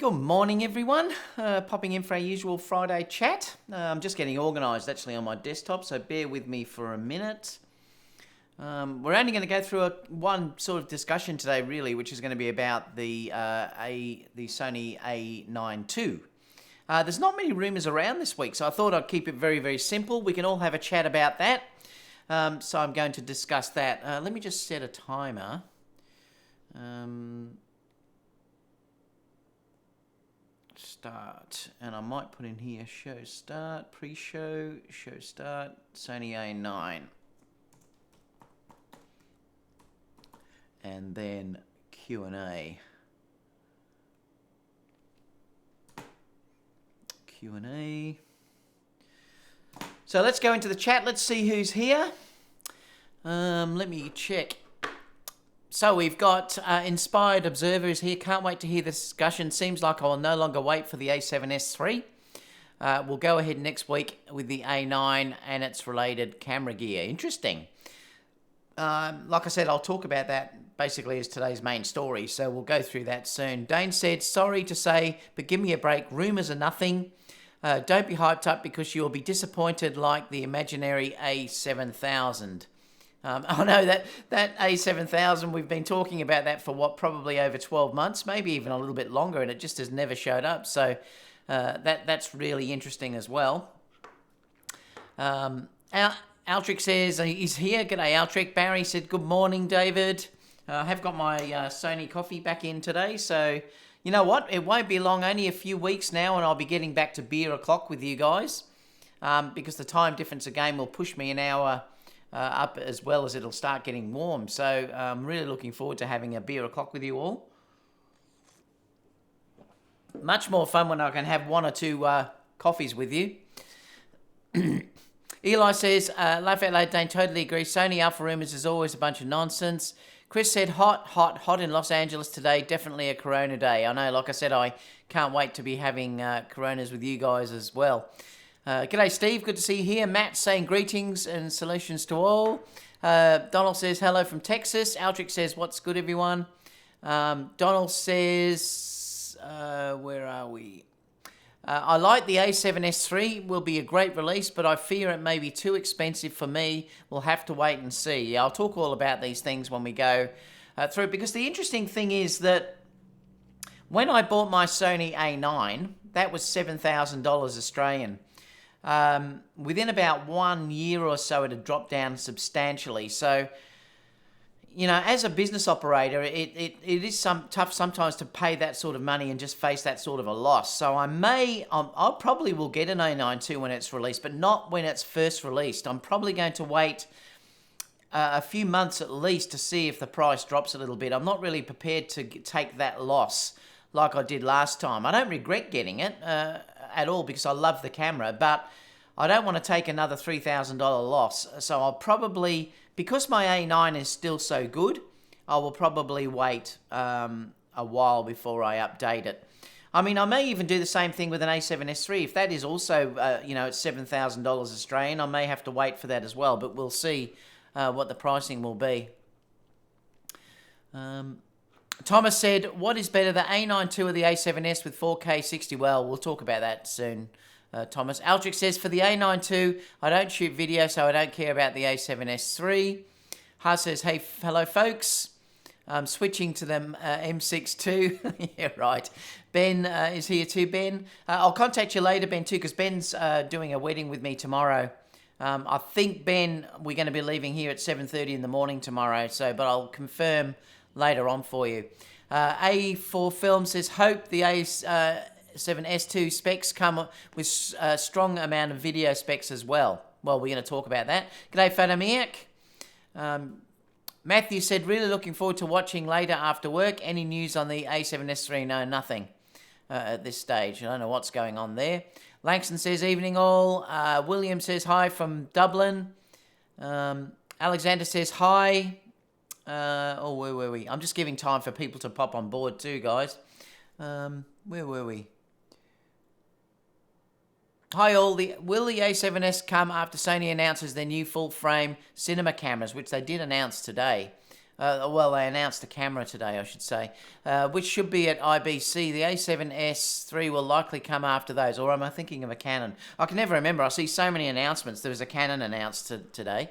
Good morning, everyone. Popping in for our usual Friday chat. I'm just getting organised actually on my desktop, so bear with me for a minute. We're only going to go through one sort of discussion today, really, which is going to be about the Sony a9ii. There's not many rumours around this week, so I thought I'd keep it very, very simple. We can all have a chat about that. So I'm going to discuss that. Let me just set a timer. Start, and I might put in here show start, pre-show, show start, Sony a9, and then Q&A. So let's go into the chat. Let's see who's here. Let me check. So we've got Inspired Observers here. Can't wait to hear the discussion. Seems like I will no longer wait for the a7S III. We'll go ahead next week with the a9 and its related camera gear. Interesting. Like I said, I'll talk about that basically as today's main story. So we'll go through that soon. Dane said, sorry to say, but give me a break. Rumours are nothing. Don't be hyped up because you'll be disappointed like the imaginary a7000. I know that A7000, we've been talking about that for probably over 12 months, maybe even a little bit longer, and it just has never showed up. So that's really interesting as well. Altric says he's here. G'day, Altric. Barry said, good morning, David. I have got my Sony coffee back in today, so you know what? It won't be long, only a few weeks now, and I'll be getting back to beer o'clock with you guys because the time difference again will push me an hour up as well as it'll start getting warm. So I'm really looking forward to having a beer o'clock with you all. Much more fun when I can have one or two coffees with you. Eli says, Lafayette Dane, totally agree. Sony Alpha Rumors is always a bunch of nonsense. Chris said, hot in Los Angeles today. Definitely a Corona day. I know, like I said, I can't wait to be having Coronas with you guys as well. G'day, Steve. Good to see you here. Matt saying greetings and solutions to all. Donald says hello from Texas. Aldrich says, what's good, everyone? Donald says, where are we? I like the a7S III. Will be a great release, but I fear it may be too expensive for me. We'll have to wait and see. I'll talk all about these things when we go through, because the interesting thing is that when I bought my Sony a9, that was $7,000 Australian. Within about 1 year or so, it had dropped down substantially. So, you know, as a business operator, it is tough sometimes to pay that sort of money and just face that sort of a loss. So I probably will get an a9 II when it's released, but not when it's first released. I'm probably going to wait a few months at least to see if the price drops a little bit. I'm not really prepared to take that loss like I did last time. I don't regret getting it at all because I love the camera, but I don't want to take another $3,000 loss. So I'll probably, because my a9 is still so good, I will probably wait a while before I update it. I mean, I may even do the same thing with an a7S III. If that is also, you know, it's $7,000 Australian, I may have to wait for that as well, but we'll see what the pricing will be. Thomas said, what is better, the a9 II or the a7S with 4K 60? Well, we'll talk about that soon, Thomas. Aldrich says, for the a9 II, I don't shoot video, so I don't care about the a7S III. Haas says, hey, hello, folks. I'm switching to the M6 II. Yeah, right. Ben is here too, Ben. I'll contact you later, Ben, too, because Ben's doing a wedding with me tomorrow. I think, Ben, we're going to be leaving here at 7:30 in the morning tomorrow, but I'll confirm later on for you. A4 Film says, hope the A7S II specs come with a strong amount of video specs as well. Well, we're going to talk about that. G'day, Fatamiak. Matthew said, really looking forward to watching later after work. Any news on the A7S III? No, nothing at this stage. I don't know what's going on there. Langston says, evening all. William says, hi from Dublin. Alexander says, hi. Where were we? I'm just giving time for people to pop on board too, guys. Where were we? Hi all. Will the A7S come after Sony announces their new full-frame cinema cameras, which they did announce today? Well, they announced the camera today, I should say, which should be at IBC. The A7S III will likely come after those, or am I thinking of a Canon? I can never remember. I see so many announcements. There was a Canon announced today.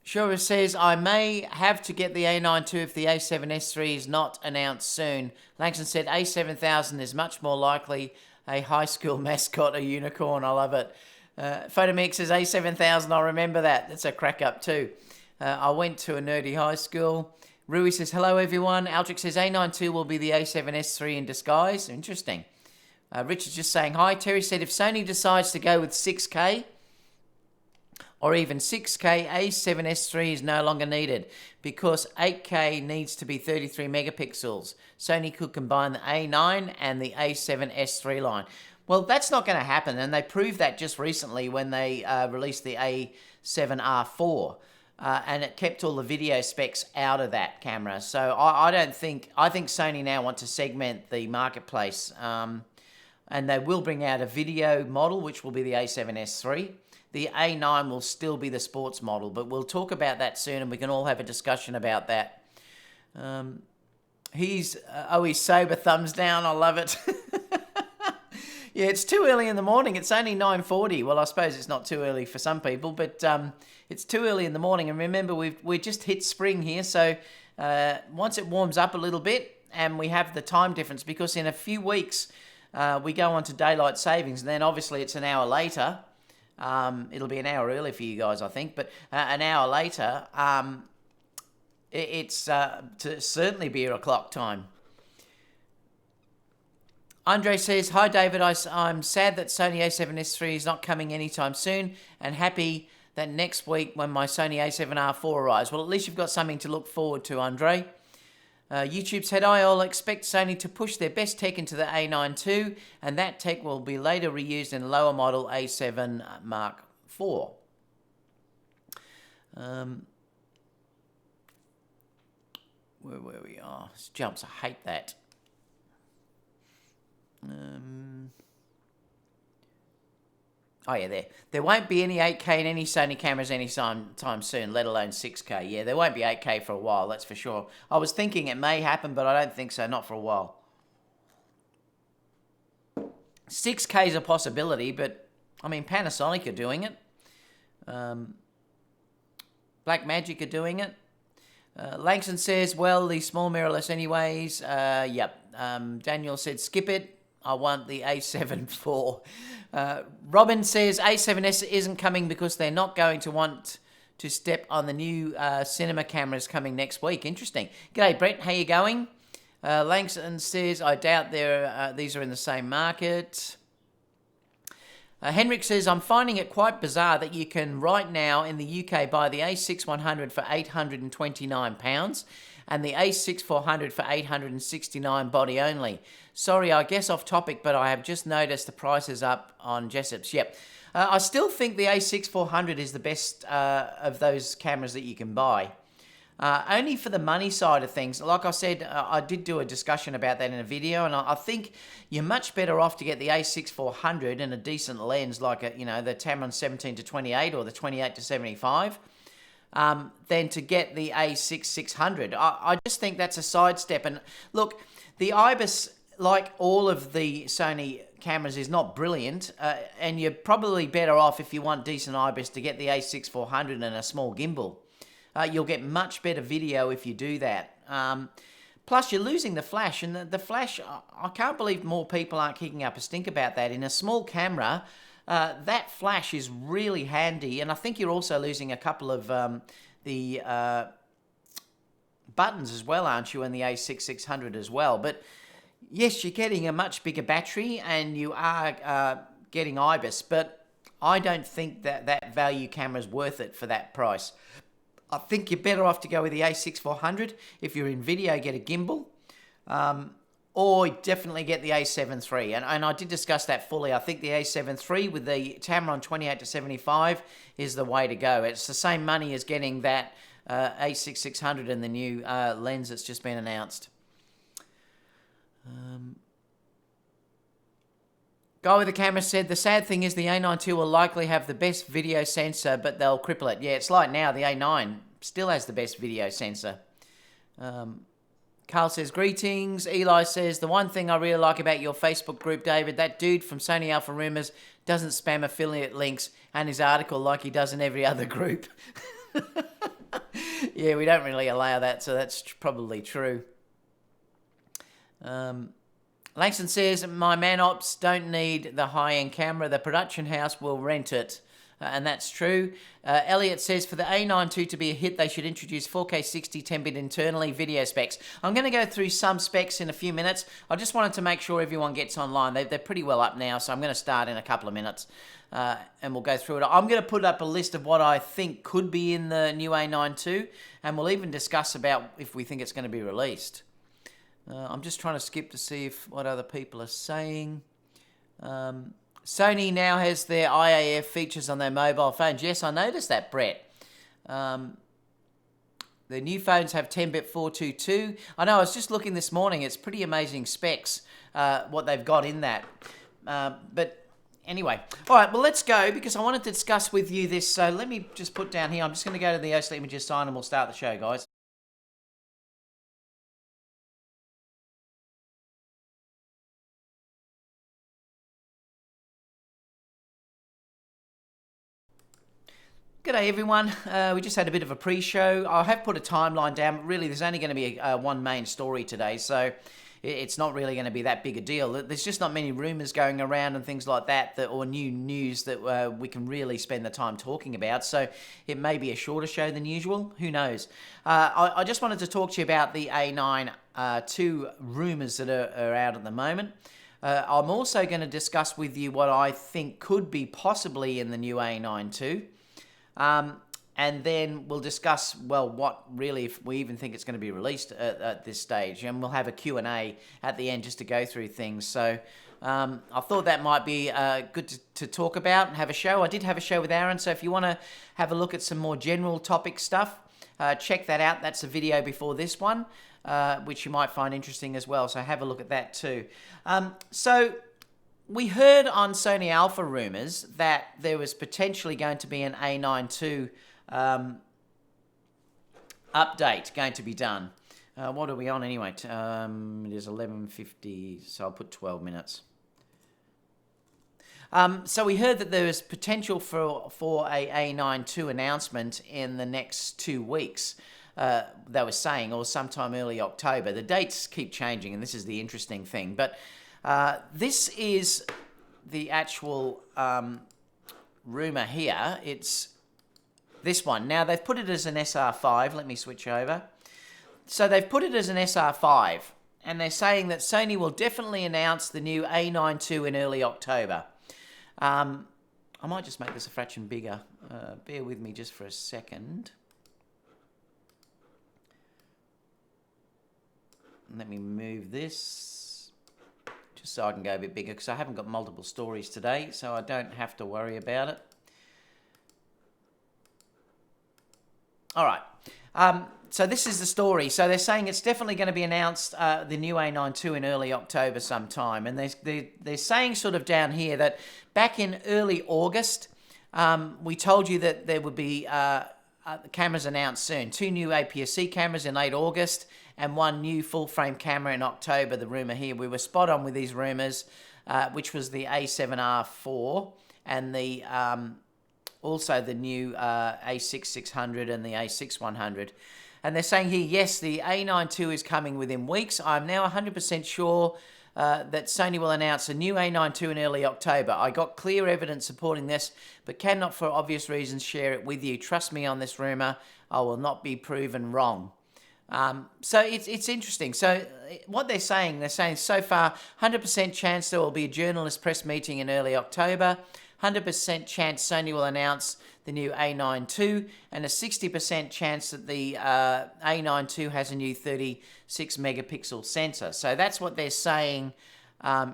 Shura says, I may have to get the A9 II if the A7S III is not announced soon. Langston said, A7000 is much more likely a high school mascot, a unicorn. I love it. Photomix says, A7000, I remember that. That's a crack up too. I went to a nerdy high school. Rui says, hello everyone. Aldrich says, A9 II will be the A7S III in disguise. Interesting. Richard's just saying hi. Terry said, if Sony decides to go with 6K, or even 6K, A7S III is no longer needed because 8K needs to be 33 megapixels. Sony could combine the A9 and the A7S III line. Well, that's not going to happen, and they proved that just recently when they released the A7R4, and it kept all the video specs out of that camera. So I think Sony now want to segment the marketplace, and they will bring out a video model, which will be the A7S III. The A9 will still be the sports model, but we'll talk about that soon, and we can all have a discussion about that. He's sober, thumbs down, I love it. Yeah, it's too early in the morning. It's only 9:40. Well, I suppose it's not too early for some people, but it's too early in the morning. And remember, we just hit spring here, so once it warms up a little bit, and we have the time difference, because in a few weeks we go on to daylight savings, and then obviously it's an hour later. It'll be an hour early for you guys, I think, but an hour later, it's to certainly beer o'clock time. Andre says, hi David, I'm sad that Sony A7S III is not coming anytime soon, and happy that next week when my Sony A7R4 arrives. Well, at least you've got something to look forward to, Andre. YouTube said, I'll expect Sony to push their best tech into the A9 II, and that tech will be later reused in lower model A7 Mark IV. Where we are. This jumps, I hate that. Oh yeah, there won't be any 8K in any Sony cameras anytime soon, let alone 6K. Yeah, there won't be 8K for a while, that's for sure. I was thinking it may happen, but I don't think so, not for a while. 6K is a possibility, but I mean, Panasonic are doing it. Blackmagic are doing it. Langston says, well, the small mirrorless anyways. Yep. Daniel said, skip it. I want the A7 IV. Robin says, A7S isn't coming because they're not going to want to step on the new cinema cameras coming next week. Interesting. G'day, Brett. How you going? Langston says, I doubt these are in the same market. Henrik says, I'm finding it quite bizarre that you can right now in the UK buy the A6100 for £829 and the A6400 for $869 body only. Sorry, I guess off topic, but I have just noticed the price is up on Jessop's. Yep. I still think the A6400 is the best of those cameras that you can buy. Only for the money side of things. Like I said, I did do a discussion about that in a video, and I think you're much better off to get the A6400 and a decent lens like the Tamron 17-28 or the 28-75 than to get the A6600. I just think that's a sidestep. And look, the IBIS, like all of the Sony cameras, is not brilliant, and you're probably better off, if you want decent IBIS, to get the A6400 and a small gimbal. You'll get much better video if you do that. Plus, you're losing the flash, and the flash, I can't believe more people aren't kicking up a stink about that. In a small camera, that flash is really handy, and I think you're also losing a couple of the buttons as well, aren't you, in the A6600 as well? But yes, you're getting a much bigger battery, and you are getting IBIS, but I don't think that value camera is worth it for that price. I think you're better off to go with the A6400. If you're in video, get a gimbal. Or definitely get the A7 III. And I did discuss that fully. I think the A7 III with the Tamron 28-75 is the way to go. It's the same money as getting that A6600 and the new lens that's just been announced. Guy with the camera said, the sad thing is the A9 II will likely have the best video sensor, but they'll cripple it. Yeah, it's like now the A9 still has the best video sensor. Carl says, greetings. Eli says, the one thing I really like about your Facebook group, David, that dude from Sony Alpha Rumors doesn't spam affiliate links and his article like he does in every other group. Yeah, we don't really allow that, so that's probably true. Langston says, my man-ops don't need the high-end camera. The production house will rent it. And that's true. Elliot says, for the A9 II to be a hit, they should introduce 4K 60 10-bit internally video specs. I'm going to go through some specs in a few minutes. I just wanted to make sure everyone gets online. They're pretty well up now, so I'm going to start in a couple of minutes. And we'll go through it. I'm going to put up a list of what I think could be in the new A9 II, and we'll even discuss about if we think it's going to be released. I'm just trying to skip to see what other people are saying. Sony now has their IAF features on their mobile phones. Yes, I noticed that, Brett. The new phones have 10-bit 422. I know, I was just looking this morning. It's pretty amazing specs, what they've got in that. But anyway, all right, well, let's go because I wanted to discuss with you this. So let me just put down here. I'm just going to go to the OSLED Images sign and we'll start the show, guys. G'day everyone, we just had a bit of a pre-show. I have put a timeline down, but really there's only going to be one main story today, so it's not really going to be that big a deal. There's just not many rumours going around and things like that, or new news that we can really spend the time talking about, so it may be a shorter show than usual, who knows. I just wanted to talk to you about the A9 II rumours that are out at the moment. I'm also going to discuss with you what I think could be possibly in the new A9 II. And then we'll discuss, well, what really, if we even think it's going to be released at this stage. And we'll have a Q&A at the end just to go through things. So I thought that might be good to talk about and have a show. I did have a show with Aaron, so if you want to have a look at some more general topic stuff, check that out. That's a video before this one, which you might find interesting as well. So have a look at that too. So we heard on Sony Alpha Rumors that there was potentially going to be an A9 II update going to be done. What are we on anyway? It is 11:50, so I'll put 12 minutes. So we heard that there is potential for a A9 II announcement in the next 2 weeks. They were saying, or sometime early October. The dates keep changing, and this is the interesting thing. But this is the actual rumour here. It's this one. Now, they've put it as an SR5. Let me switch over. So they've put it as an SR5, and they're saying that Sony will definitely announce the new A9 II in early October. I might just make this a fraction bigger. Bear with me just for a second. Let me move this just so I can go a bit bigger because I haven't got multiple stories today, so I don't have to worry about it. All right. So this is the story. So they're saying it's definitely going to be announced, the new A9 II in early October sometime. And they're saying sort of down here that back in early August, we told you that there would be cameras announced soon. 2 new APS-C cameras in late August and 1 new full-frame camera in October, the rumour here. We were spot on with these rumours, which was the A7R4 and the also the new A6600 and the A6100. And they're saying here, yes, the A9 II is coming within weeks. I'm now 100% sure that Sony will announce a new A9 II in early October. I got clear evidence supporting this, but cannot for obvious reasons share it with you. Trust me on this rumour. I will not be proven wrong. So it's interesting. So what they're saying so far, 100% chance there will be a journalist press meeting in early October, 100% chance Sony will announce the new A9 II, and a 60% chance that the A9 II has a new 36 megapixel sensor. So that's what they're saying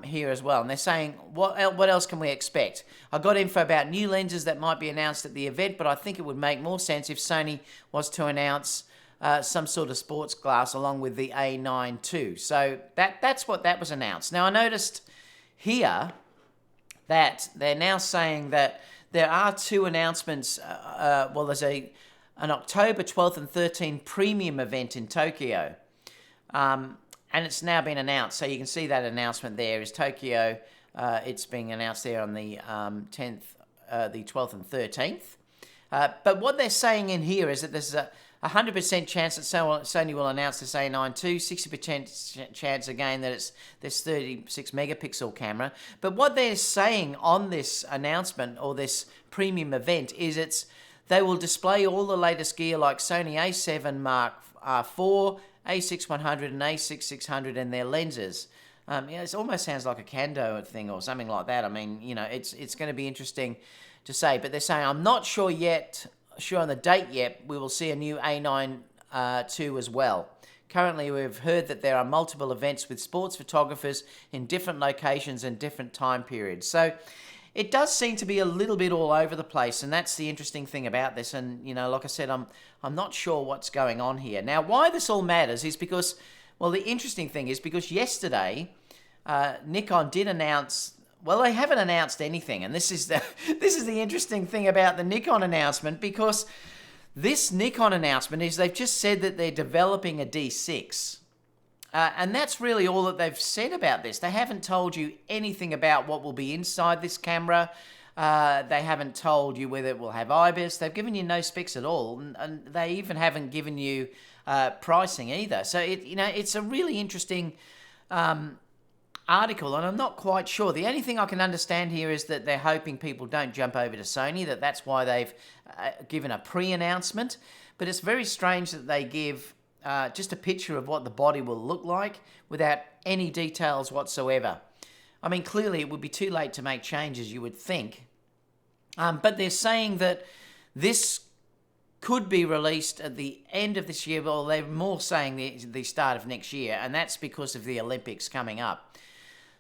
here as well. And they're saying, what else can we expect? I got info about new lenses that might be announced at the event, but I think it would make more sense if Sony was to announce some sort of sports glass along with the A9 II. So that's what that was announced. Now I noticed here that they're now saying that there are two announcements. There's an October 12th and 13th premium event in Tokyo. And it's now been announced. So you can see that announcement there is Tokyo. It's being announced there on the 10th, the 12th and 13th. But what they're saying in here is that there's a 100% chance that Sony will announce this a9 II, 60% chance again that it's this 36 megapixel camera. But what they're saying on this announcement or this premium event is they will display all the latest gear like Sony a7 Mark IV, a6100 and a6600 and their lenses. It almost sounds like a Kando thing or something like that. I mean, it's going to be interesting to say. But they're saying, I'm not sure on the date yet, we will see a new a9 II as well. Currently, we've heard that there are multiple events with sports photographers in different locations and different time periods. So it does seem to be a little bit all over the place, and that's the interesting thing about this. And, like I said, I'm not sure what's going on here. Now, why this all matters is because, the interesting thing is because yesterday, Nikon did announce. Well, they haven't announced anything, and this is the interesting thing about the Nikon announcement, because this Nikon announcement is they've just said that they're developing a D6. And that's really all that they've said about this. They haven't told you anything about what will be inside this camera. They haven't told you whether it will have IBIS. They've given you no specs at all, and they even haven't given you pricing either. So it's a really interesting article, and I'm not quite sure. The only thing I can understand here is that they're hoping people don't jump over to Sony, that's why they've given a pre-announcement. But it's very strange that they give just a picture of what the body will look like without any details whatsoever. I mean, clearly it would be too late to make changes, you would think. But they're saying that this could be released at the end of this year. Well, they're more saying the start of next year, and that's because of the Olympics coming up.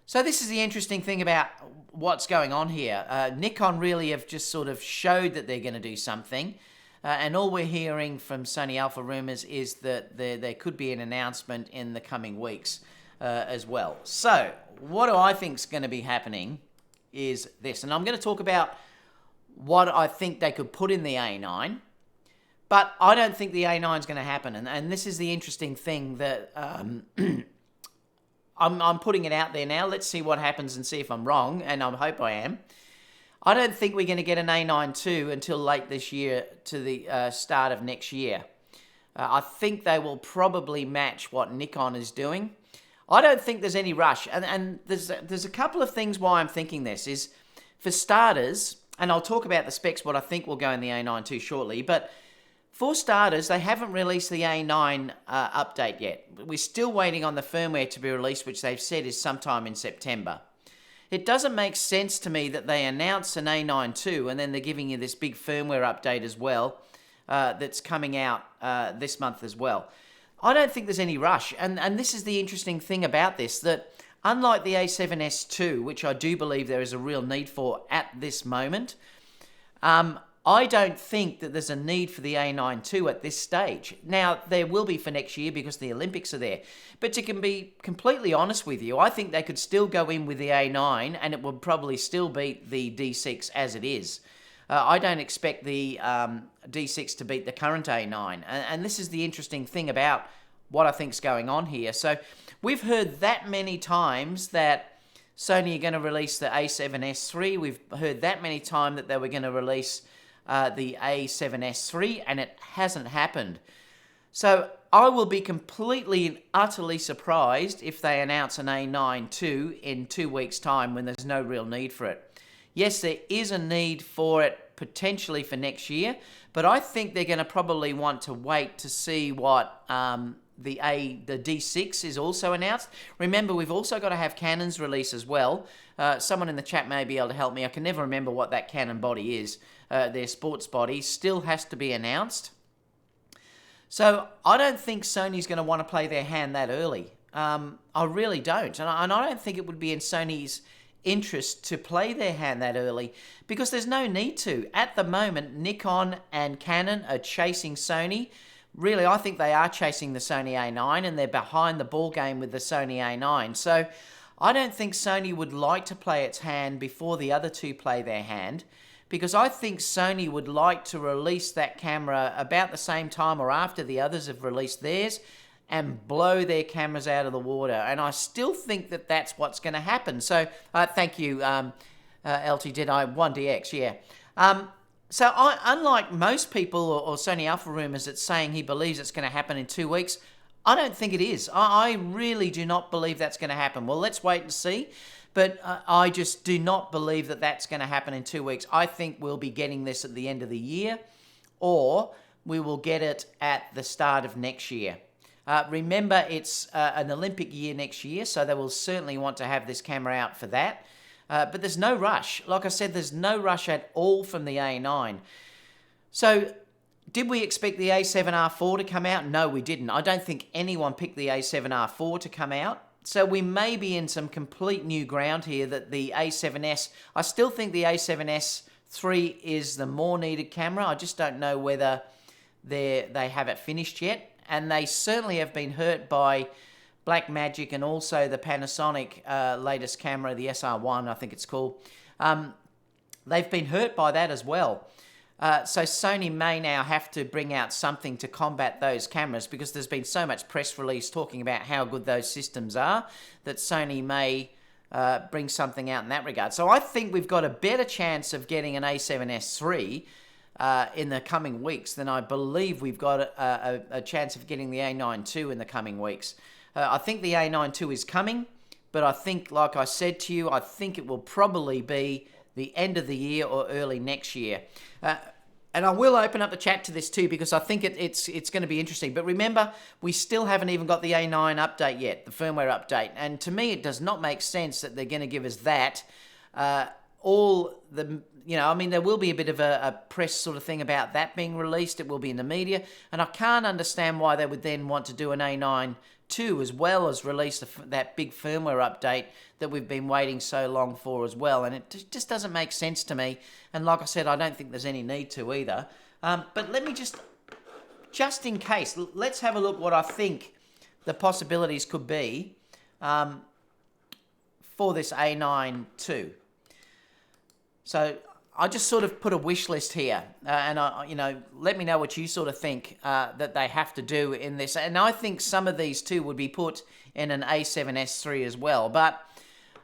So this is the interesting thing about what's going on here. Nikon really have just sort of showed that they're going to do something. And all we're hearing from Sony Alpha Rumors is that there could be an announcement in the coming weeks as well. So what do I think is going to be happening is this. And I'm going to talk about what I think they could put in the A9. But I don't think the A9 is going to happen. And this is the interesting thing that I'm putting it out there now. Let's see what happens and see if I'm wrong, and I hope I am. I don't think we're going to get an a9 II until late this year to the start of next year. I think they will probably match what Nikon is doing. I don't think there's any rush. And there's a couple of things why I'm thinking this is, for starters, and I'll talk about the specs, what I think will go in the a9 II shortly, but for starters, they haven't released the A9 update yet. We're still waiting on the firmware to be released, which they've said is sometime in September. It doesn't make sense to me that they announce an A9 II and then they're giving you this big firmware update as well that's coming out this month as well. I don't think there's any rush. And this is the interesting thing about this, that unlike the A7S II, which I do believe there is a real need for at this moment, I don't think that there's a need for the A9 II at this stage. Now, there will be for next year because the Olympics are there. But to be completely honest with you, I think they could still go in with the A9 and it would probably still beat the D6 as it is. I don't expect the D6 to beat the current A9. And this is the interesting thing about what I think's going on here. So we've heard that many times that Sony are going to release the A7S III. We've heard that many times that they were going to release the A7S III, and it hasn't happened. So I will be completely and utterly surprised if they announce an A9 II in 2 weeks' time when there's no real need for it. Yes, there is a need for it potentially for next year, but I think they're going to probably want to wait to see what the D6 is also announced. Remember, we've also got to have Canon's release as well. Someone in the chat may be able to help me. I can never remember what that Canon body is. Their sports body still has to be announced. So I don't think Sony's going to want to play their hand that early. I really don't. And I don't think it would be in Sony's interest to play their hand that early because there's no need to. At the moment, Nikon and Canon are chasing Sony. Really, I think they are chasing the Sony A9 and they're behind the ball game with the Sony A9. So I don't think Sony would like to play its hand before the other two play their hand, because I think Sony would like to release that camera about the same time or after the others have released theirs and blow their cameras out of the water. And I still think that that's what's going to happen. So thank you, LT Did I 1DX, yeah. So unlike most people or Sony Alpha Rumors that's saying he believes it's going to happen in 2 weeks, I don't think it is. I really do not believe that's going to happen. Well, let's wait and see. But I just do not believe that that's going to happen in 2 weeks. I think we'll be getting this at the end of the year, or we will get it at the start of next year. Remember, it's an Olympic year next year, so they will certainly want to have this camera out for that. But there's no rush. Like I said, there's no rush at all from the A9. So did we expect the A7R4 to come out? No, we didn't. I don't think anyone picked the A7R4 to come out. So we may be in some complete new ground here that the A7S... I still think the A7S III is the more needed camera. I just don't know whether they have it finished yet. And they certainly have been hurt by Blackmagic and also the Panasonic latest camera, the SR1, I think it's called. They've been hurt by that as well. So Sony may now have to bring out something to combat those cameras, because there's been so much press release talking about how good those systems are that Sony may bring something out in that regard. So I think we've got a better chance of getting an A7S III in the coming weeks than I believe we've got a chance of getting the A9 II in the coming weeks. I think the A9 II is coming, but I think, like I said to you, I think it will probably be the end of the year or early next year. And I will open up the chat to this too, because I think it's going to be interesting. But remember, we still haven't even got the A9 update yet, the firmware update. And to me, it does not make sense that they're going to give us that. All the, I mean, there will be a bit of a press sort of thing about that being released. It will be in the media. And I can't understand why they would then want to do an A9 II as well as release that big firmware update that we've been waiting so long for as well. And it just doesn't make sense to me. And like I said, I don't think there's any need to either. But let me just in case, let's have a look what I think the possibilities could be for this A9 II. So I just sort of put a wish list here, and let me know what you sort of think that they have to do in this. And I think some of these too would be put in an A7S III as well. But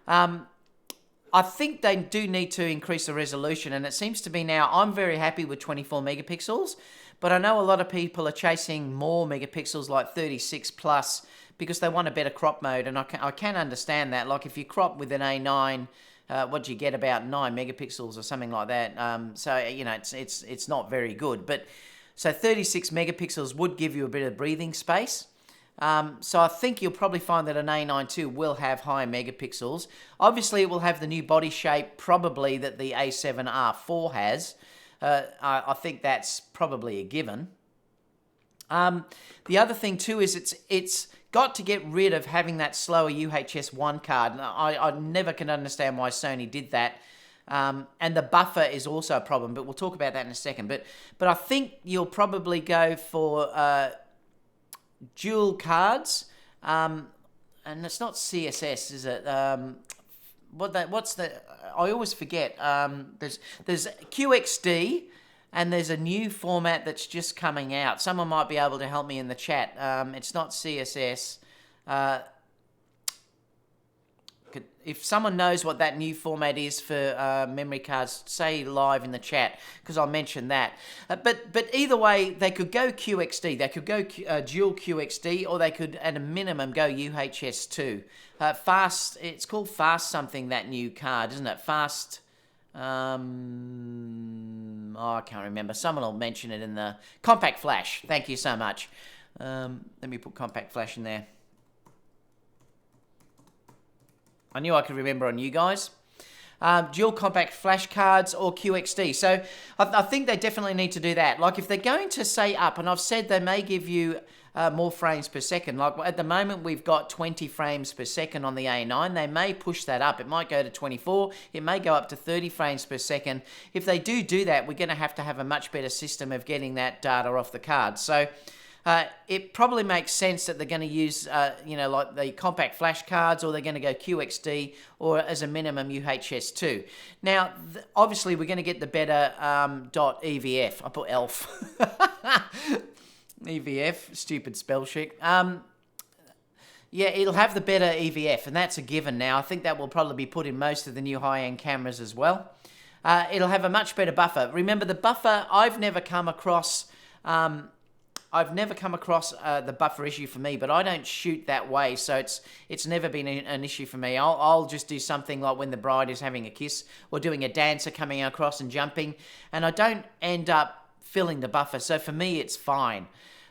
I think they do need to increase the resolution, and it seems to be now. I'm very happy with 24 megapixels, but I know a lot of people are chasing more megapixels, like 36 plus, because they want a better crop mode, and I can understand that. Like if you crop with an A9. What do you get, about 9 megapixels or something like that? So it's not very good. But so 36 megapixels would give you a bit of breathing space. So I think you'll probably find that an A9 II will have higher megapixels. Obviously, it will have the new body shape, probably that the A7R4 has. I think that's probably a given. The other thing too is it's got to get rid of having that slower UHS-1 card. I never can understand why Sony did that. And the buffer is also a problem, but we'll talk about that in a second. But I think you'll probably go for dual cards. And it's not CSS, is it? What's the... I always forget. There's QXD, and there's a new format that's just coming out. Someone might be able to help me in the chat. It's not CSS. If someone knows what that new format is for memory cards, say live in the chat, because I'll mention that. But either way, they could go QXD. They could go dual QXD, or they could, at a minimum, go UHS2. Fast. It's called Fast something, that new card, isn't it? Fast... I can't remember. Someone will mention it in the compact flash. Thank you so much. Let me put compact flash in there. I knew I could remember on you guys. Dual compact flash cards or QXD. So I think they definitely need to do that. Like if they're going to say up, and I've said they may give you more frames per second. Like at the moment, we've got 20 frames per second on the A9. They may push that up. It might go to 24. It may go up to 30 frames per second. If they do that, we're going to have a much better system of getting that data off the card. So It probably makes sense that they're going to use, like the compact flash cards, or they're going to go QXD, or as a minimum UHS2. Now, obviously, we're going to get the better .EVF. I put ELF. EVF, stupid spell check. Yeah, it'll have the better EVF, and that's a given now. I think that will probably be put in most of the new high-end cameras as well. It'll have a much better buffer. Remember, the buffer, I've never come across the buffer issue for me, but I don't shoot that way, so it's never been an issue for me. I'll just do something like when the bride is having a kiss, or doing a dancer coming across and jumping, and I don't end up filling the buffer, so for me it's fine.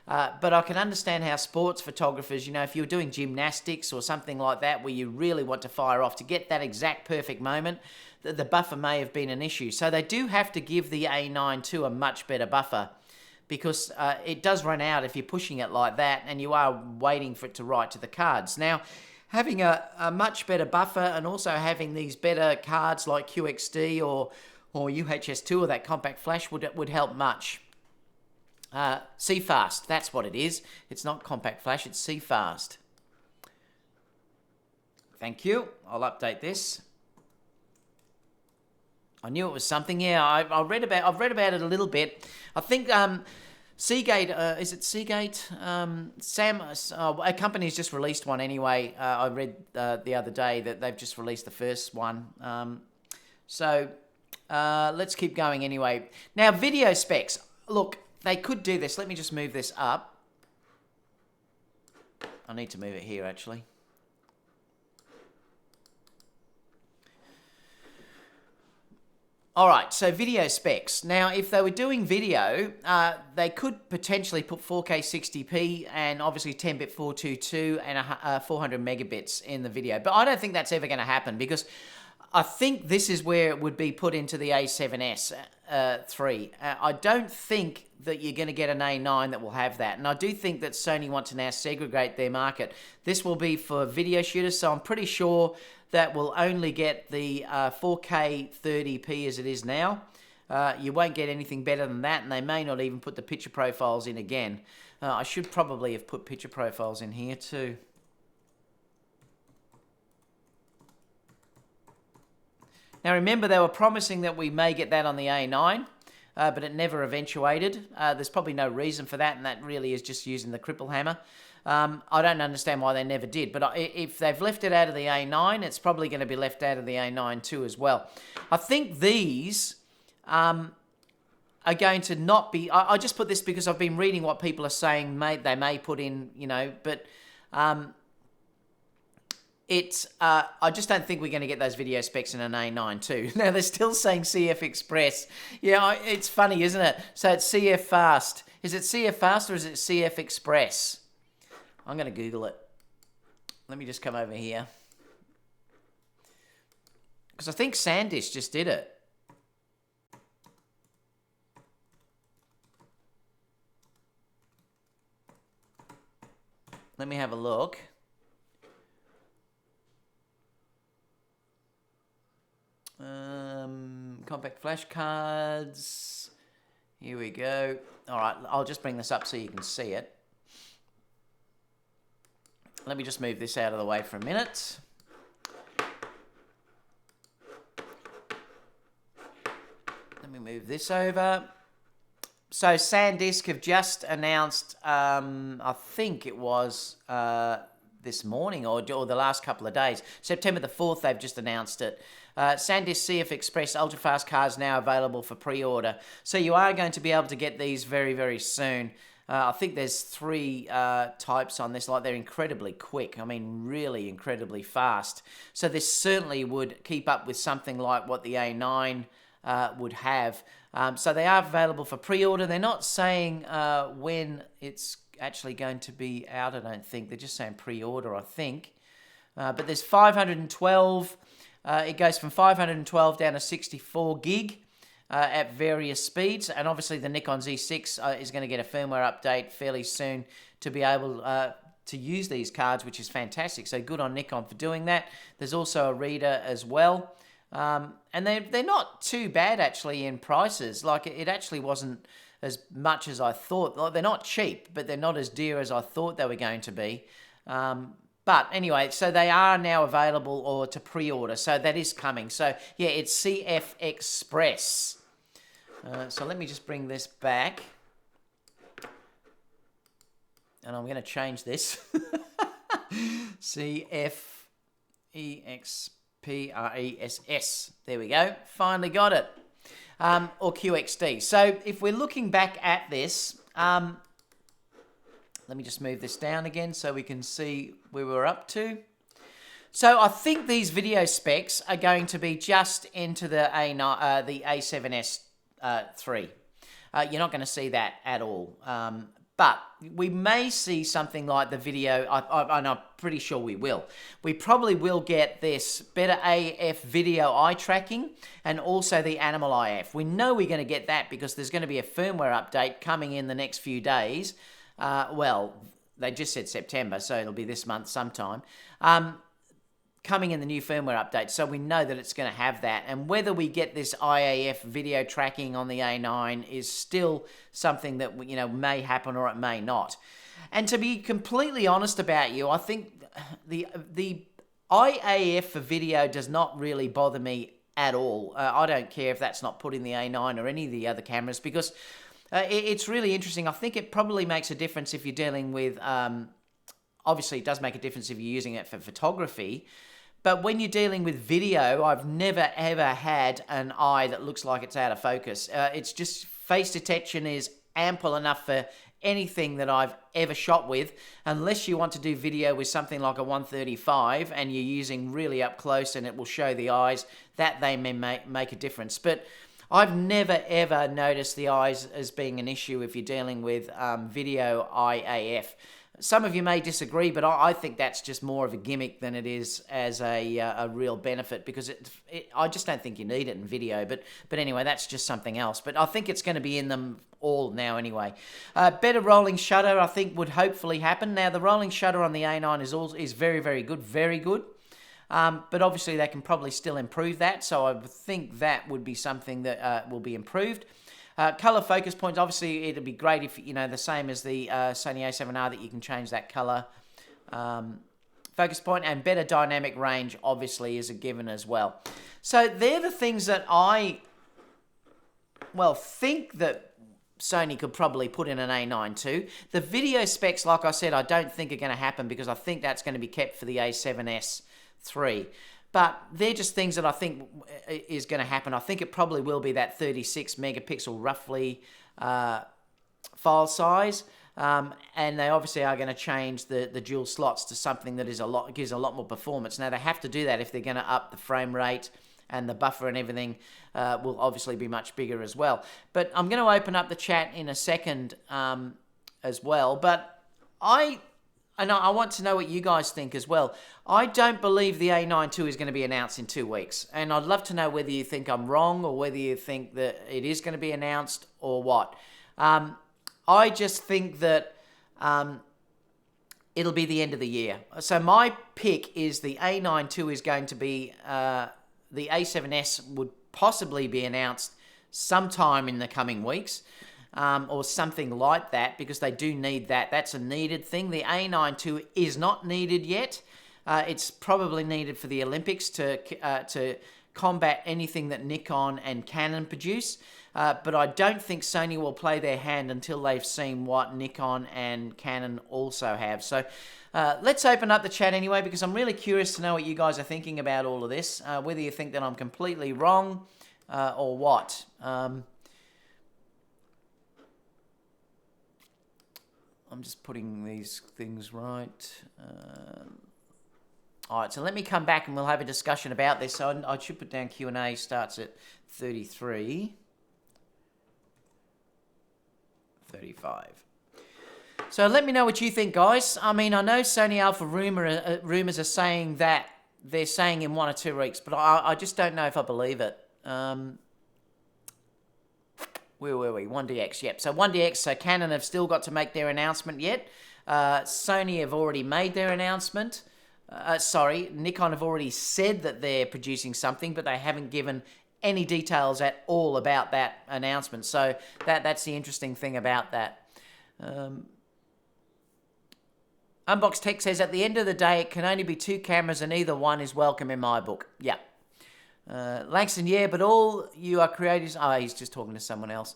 But I can understand how sports photographers, if you're doing gymnastics or something like that where you really want to fire off to get that exact perfect moment, the buffer may have been an issue. So they do have to give the a9ii a much better buffer, because it does run out if you're pushing it like that and you are waiting for it to write to the cards. Now, having a much better buffer and also having these better cards like QXD or UHS2 or that compact flash would help much. CFast, that's what it is. It's not compact flash, it's CFast. Thank you. I'll update this. I knew it was something. Yeah, I've read about it a little bit. I think Seagate, is it Seagate? A company's just released one anyway. I read the other day that they've just released the first one. So let's keep going anyway. Now, video specs. Look, they could do this. Let me just move this up. I need to move it here, actually. All right, so video specs. Now, if they were doing video, they could potentially put 4K 60p and obviously 10-bit 422 and 400 megabits in the video. But I don't think that's ever going to happen, because I think this is where it would be put into the A7S III. I don't think that you're going to get an A9 that will have that. And I do think that Sony want to now segregate their market. This will be for video shooters, so I'm pretty sure that will only get the 4K 30p as it is now. You won't get anything better than that, and they may not even put the picture profiles in again. I should probably have put picture profiles in here too. Now remember, they were promising that we may get that on the A9, but it never eventuated. There's probably no reason for that, and that really is just using the cripple hammer. I don't understand why they never did, but if they've left it out of the A9, it's probably going to be left out of the A9 too as well. I think these are going to not be... I just put this because I've been reading what people are saying they may put in, but... I just don't think we're going to get those video specs in an A9 too. Now, they're still saying CF Express. Yeah, it's funny, isn't it? So it's CF Fast. Is it CF Fast or is it CF Express? I'm going to Google it. Let me just come over here. Because I think SanDisk just did it. Let me have a look. Compact flash cards. Here we go. All right, I'll just bring this up so you can see it. Let me just move this out of the way for a minute. Let me move this over. So SanDisk have just announced, I think it was this morning or the last couple of days. September the 4th, they've just announced it. SanDisk CF Express ultra-fast cards now available for pre-order. So you are going to be able to get these very, very soon. I think there's 3 types on this. Like, they're incredibly quick. I mean, really incredibly fast. So this certainly would keep up with something like what the A9 would have. So they are available for pre-order. They're not saying when it's actually going to be out, I don't think. They're just saying pre-order, I think. But there's 512. It goes from 512 down to 64 gig at various speeds. And obviously the Nikon Z6 is going to get a firmware update fairly soon to be able to use these cards, which is fantastic. So good on Nikon for doing that. There's also a reader as well. And they're not too bad actually in prices. Like it actually wasn't as much as I thought. Like, they're not cheap, but they're not as dear as I thought they were going to be. But anyway, so they are now available or to pre-order. So that is coming. So yeah, it's CF Express. So let me just bring this back. And I'm going to change this. CFEXPRESS. There we go. Finally got it. Or QXD. So if we're looking back at this, let me just move this down again so we can see where we're up to. So I think these video specs are going to be just into the A7S 3. You're not going to see that at all. But we may see something like the video, and I'm pretty sure we will. We probably will get this better AF video eye tracking and also the animal IF. We know we're going to get that because there's going to be a firmware update coming in the next few days. Well, they just said September, so it'll be this month sometime. Coming in the new firmware update, so we know that it's going to have that. And whether we get this IAF video tracking on the A9 is still something that may happen or it may not. And to be completely honest about you, I think the IAF for video does not really bother me at all. I don't care if that's not put in the A9 or any of the other cameras because it's really interesting. I think it probably makes a difference if you're dealing with. Obviously, it does make a difference if you're using it for photography. But when you're dealing with video, I've never, ever had an eye that looks like it's out of focus. It's just face detection is ample enough for anything that I've ever shot with, unless you want to do video with something like a 135 and you're using really up close and it will show the eyes, that they may make a difference. But I've never, ever noticed the eyes as being an issue if you're dealing with video IAF. Some of you may disagree, but I think that's just more of a gimmick than it is as a real benefit because I just don't think you need it in video. But anyway, that's just something else. But I think it's going to be in them all now anyway. Better rolling shutter, I think, would hopefully happen. Now, the rolling shutter on the A9 is very, very good, very good. But obviously, they can probably still improve that. So I think that would be something that will be improved. Color focus points, obviously it'd be great if, the same as the Sony a7R that you can change that color focus point, and better dynamic range obviously is a given as well. So they're the things that I, think that Sony could probably put in an A9 II. The video specs, like I said, I don't think are going to happen because I think that's going to be kept for the A7S III. But they're just things that I think is going to happen. I think it probably will be that 36 megapixel roughly file size. And they obviously are going to change the dual slots to something that gives a lot more performance. Now, they have to do that if they're going to up the frame rate, and the buffer and everything will obviously be much bigger as well. But I'm going to open up the chat in a second as well. But I want to know what you guys think as well. I don't believe the A9 II is going to be announced in 2 weeks. And I'd love to know whether you think I'm wrong or whether you think that it is going to be announced or what. I just think that it'll be the end of the year. So my pick is the A9 II is going to be, the A7S would possibly be announced sometime in the coming weeks. Or something like that, because they do need that. That's a needed thing. The A9 II is not needed yet. It's probably needed for the Olympics to combat anything that Nikon and Canon produce. But I don't think Sony will play their hand until they've seen what Nikon and Canon also have. So let's open up the chat anyway, because I'm really curious to know what you guys are thinking about all of this, whether you think that I'm completely wrong or what. I'm just putting these things right. All right, so let me come back and we'll have a discussion about this. So I should put down Q&A starts at 33. 35. So let me know what you think, guys. I mean, I know Sony Alpha rumors are saying that they're saying in 1 or 2 weeks, but I just don't know if I believe it. Where were we? 1DX, yep. So 1DX, so Canon have still got to make their announcement yet. Sony have already made their announcement. Nikon have already said that they're producing something, but they haven't given any details at all about that announcement. So that's the interesting thing about that. Unbox Tech says, at the end of the day, it can only be 2 cameras and either one is welcome in my book. Yeah. Langston, yeah, but all you are creators... Oh, he's just talking to someone else.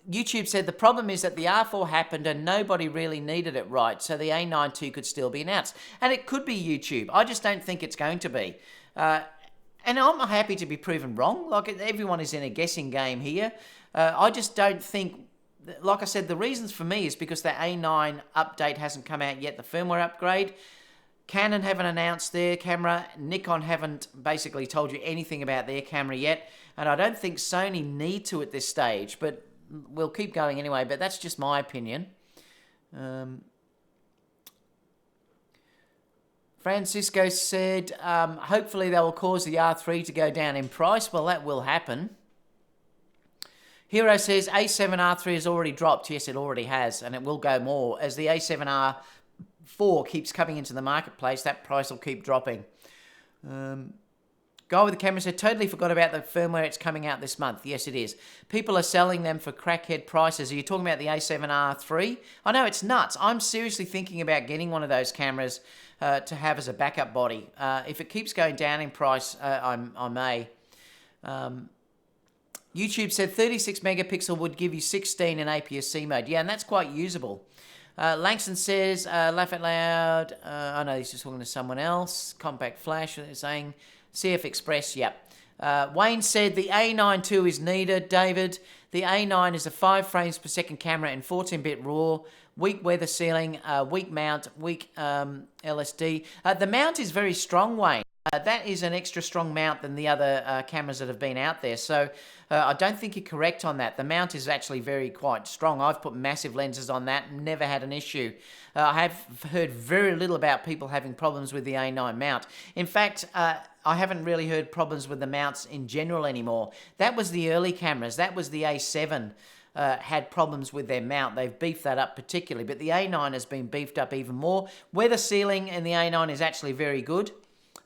YouTube said the problem is that the R4 happened and nobody really needed it, right? So the A9 II could still be announced. And it could be YouTube. I just don't think it's going to be. And I'm happy to be proven wrong. Like, everyone is in a guessing game here. I just don't think... Like I said, the reasons for me is because the A9 update hasn't come out yet, the firmware upgrade. Canon haven't announced their camera. Nikon haven't basically told you anything about their camera yet. And I don't think Sony need to at this stage, but we'll keep going anyway. But that's just my opinion. Francisco said, hopefully they will cause the R3 to go down in price. Well, that will happen. Hero says A7R3 has already dropped. Yes, it already has, and it will go more. As the A7R4 keeps coming into the marketplace, that price will keep dropping. Guy with the camera said, totally forgot about the firmware. It's coming out this month. Yes, it is. People are selling them for crackhead prices. Are you talking about the A7R3? I know, it's nuts. I'm seriously thinking about getting one of those cameras to have as a backup body. If it keeps going down in price, I may. YouTube said 36 megapixel would give you 16 in APS-C mode. Yeah, and that's quite usable. Langston says, laugh out loud. I know he's just talking to someone else. Compact flash, they're saying. CF Express, yep. Wayne said the A9 II is needed, David. The A9 is a 5 frames per second camera in 14-bit RAW, weak weather sealing, weak mount, weak LSD. The mount is very strong, Wayne. That is an extra strong mount than the other cameras that have been out there. So I don't think you're correct on that. The mount is actually quite strong. I've put massive lenses on that and never had an issue. I have heard very little about people having problems with the A9 mount. In fact, I haven't really heard problems with the mounts in general anymore. That was the early cameras. That was the A7 had problems with their mount. They've beefed that up particularly, but the A9 has been beefed up even more. Weather sealing in the A9 is actually very good.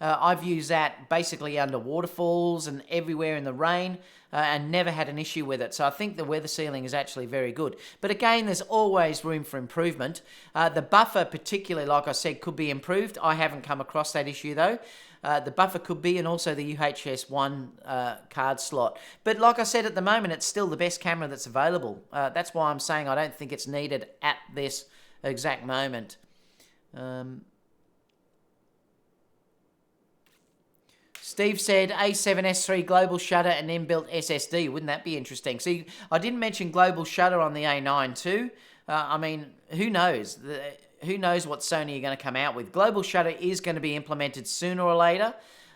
I've used that basically under waterfalls and everywhere in the rain and never had an issue with it. So I think the weather sealing is actually very good. But again, there's always room for improvement. The buffer particularly, like I said, could be improved. I haven't come across that issue though. The buffer could be, and also the UHS-1 card slot. But like I said, at the moment, it's still the best camera that's available. That's why I'm saying I don't think it's needed at this exact moment. Steve said A7S3 global shutter and inbuilt SSD. Wouldn't that be interesting? See, I didn't mention global shutter on the A9 too. I mean, who knows? Who knows what Sony are going to come out with? Global shutter is going to be implemented sooner or later,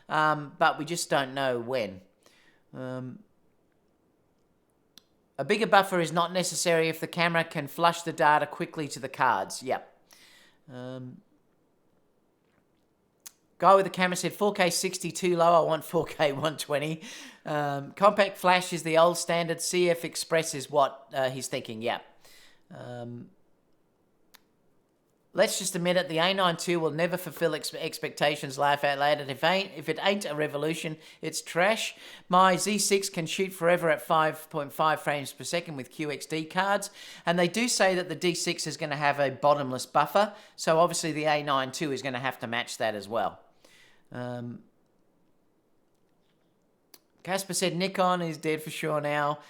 but we just don't know when. A bigger buffer is not necessary if the camera can flush the data quickly to the cards. Yep. Guy with the camera said 4K 60 too low. I want 4K 120. Compact flash is the old standard. CF Express is what he's thinking. Yeah. Let's just admit it. The A9 II will never fulfill expectations. Laugh out loud. And if it ain't a revolution, it's trash. My Z6 can shoot forever at 5.5 frames per second with QXD cards. And they do say that the D6 is going to have a bottomless buffer. So obviously the A9 II is going to have to match that as well. Casper said Nikon is dead for sure now.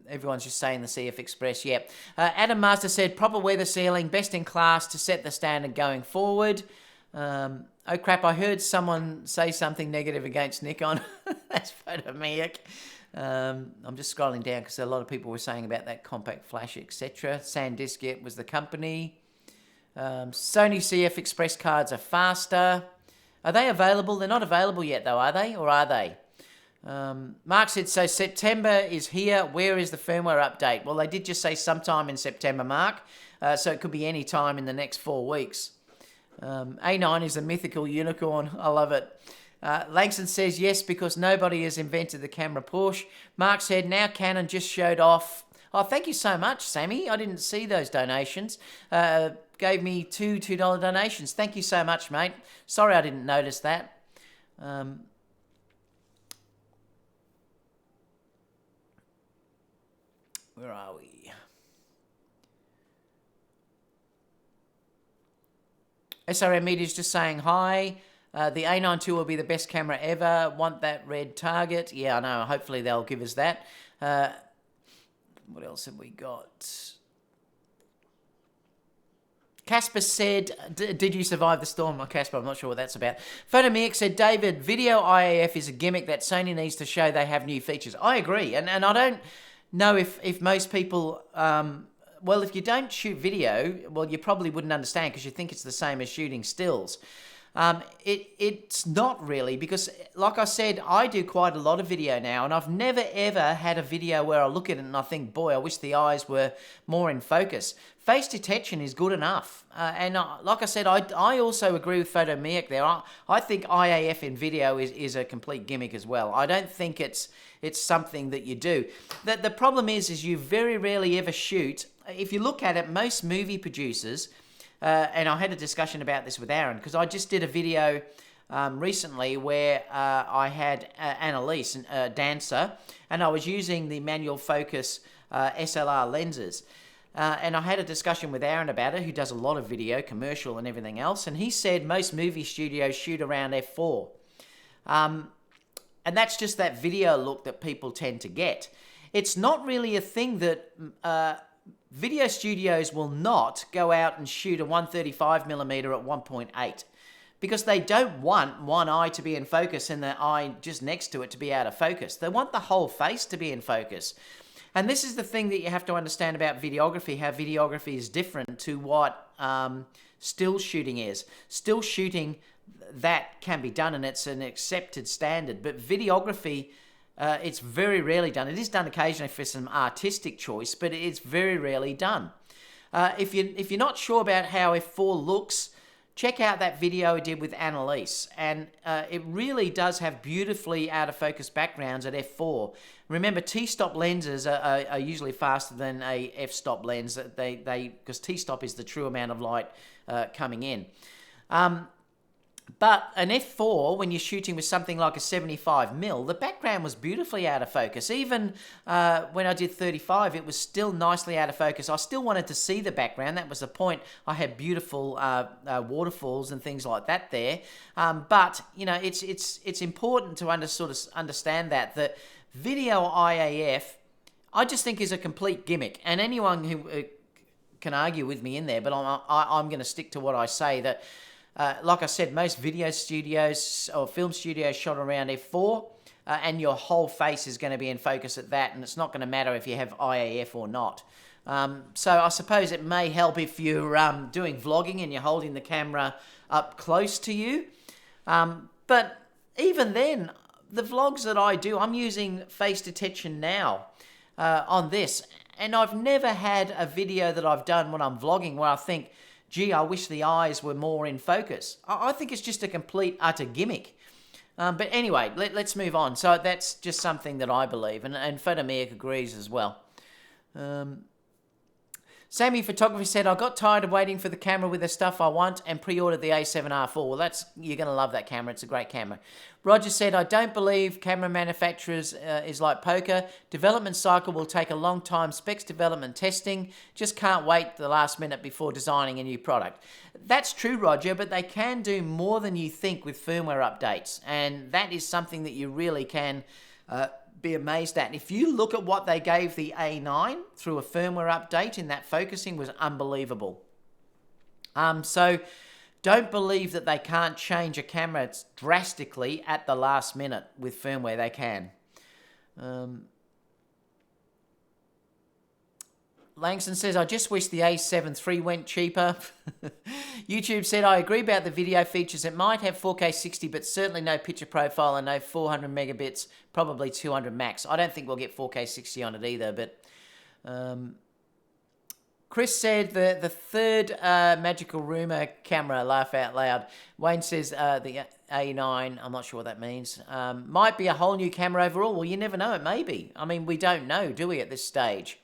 Everyone's just saying the CF Express. Yep. Adam Master said proper weather sealing, best in class to set the standard going forward. Oh crap, I heard someone say something negative against Nikon. That's photomaic. I'm just scrolling down because a lot of people were saying about that compact flash, etc. SanDisk was the company. Sony CF Express cards are faster. Are they available? They're not available yet though, are they? Or are they? Mark said, so September is here. Where is the firmware update? Well, they did just say sometime in September, Mark. So it could be any time in the next 4 weeks. A9 is a mythical unicorn. I love it. Langston says yes, because nobody has invented the camera Porsche. Mark said, now Canon just showed off. Oh, thank you so much, Sammy. I didn't see those donations. gave me two $2 donations. Thank you so much, mate. Sorry I didn't notice that. Where are we? SRM Media's just saying hi. The a9ii will be the best camera ever. Want that red target? Yeah, I know. Hopefully they'll give us that. What else have we got? Casper said, did you survive the storm? Oh, Casper, I'm not sure what that's about. Photomic said, David, video IAF is a gimmick that Sony needs to show they have new features. I agree. And I don't know if most people... well, if you don't shoot video, well, you probably wouldn't understand because you think it's the same as shooting stills. It's not really, because like I said, I do quite a lot of video now, and I've never ever had a video where I look at it and I think, boy, I wish the eyes were more in focus. Face detection is good enough. Like I said, I also agree with Photomic there. I think IAF in video is a complete gimmick as well. I don't think it's something that you do. The problem is you very rarely ever shoot. If you look at it, most movie producers... and I had a discussion about this with Aaron, because I just did a video recently where I had Annalise, a dancer, and I was using the manual focus SLR lenses. And I had a discussion with Aaron about it, who does a lot of video, commercial and everything else, and he said most movie studios shoot around f4. And that's just that video look that people tend to get. It's not really a thing that... video studios will not go out and shoot a 135mm at 1.8 because they don't want one eye to be in focus and the eye just next to it to be out of focus. They want the whole face to be in focus. And this is the thing that you have to understand about videography, how videography is different to what still shooting is. Still shooting, that can be done and it's an accepted standard, but videography... it's very rarely done. It is done occasionally for some artistic choice, but it's very rarely done. If you're not sure about how f4 looks, check out that video I did with Annalise. And it really does have beautifully out of focus backgrounds at f4. Remember, t-stop lenses are usually faster than a f-stop lens. Because t-stop is the true amount of light coming in. But an f4, when you're shooting with something like a 75mm, the background was beautifully out of focus. Even when I did 35, it was still nicely out of focus. I still wanted to see the background. That was the point. I had beautiful waterfalls and things like that there. But you know, it's important to sort of understand that video IAF, I just think, is a complete gimmick. And anyone who can argue with me in there, but I'm going to stick to what I say, that. Like I said, most video studios or film studios shot around f4, and your whole face is going to be in focus at that, and it's not going to matter if you have IAF or not. So I suppose it may help if you're doing vlogging and you're holding the camera up close to you. But even then, the vlogs that I do, I'm using face detection now on this, and I've never had a video that I've done when I'm vlogging where I think, gee, I wish the eyes were more in focus. I think it's just a complete, utter gimmick. But anyway, let's move on. So that's just something that I believe, and Photomic agrees as well. Sammy Photography said, I got tired of waiting for the camera with the stuff I want and pre-ordered the A7R4. Well, you're going to love that camera. It's a great camera. Roger said, I don't believe camera manufacturers is like poker. Development cycle will take a long time. Specs development testing. Just can't wait the last minute before designing a new product. That's true, Roger, but they can do more than you think with firmware updates. And that is something that you really can... be amazed at. If you look at what they gave the A9 through a firmware update in that focusing was unbelievable. So don't believe that they can't change a camera drastically at the last minute with firmware. They can. Langston says, I just wish the A7 III went cheaper. YouTube said, I agree about the video features. It might have 4K 60, but certainly no picture profile and no 400 megabits, probably 200 max. I don't think we'll get 4K 60 on it either, but... Chris said the third magical rumor camera, laugh out loud. Wayne says the A9, I'm not sure what that means, might be a whole new camera overall. Well, you never know, it may be. I mean, we don't know, do we, at this stage?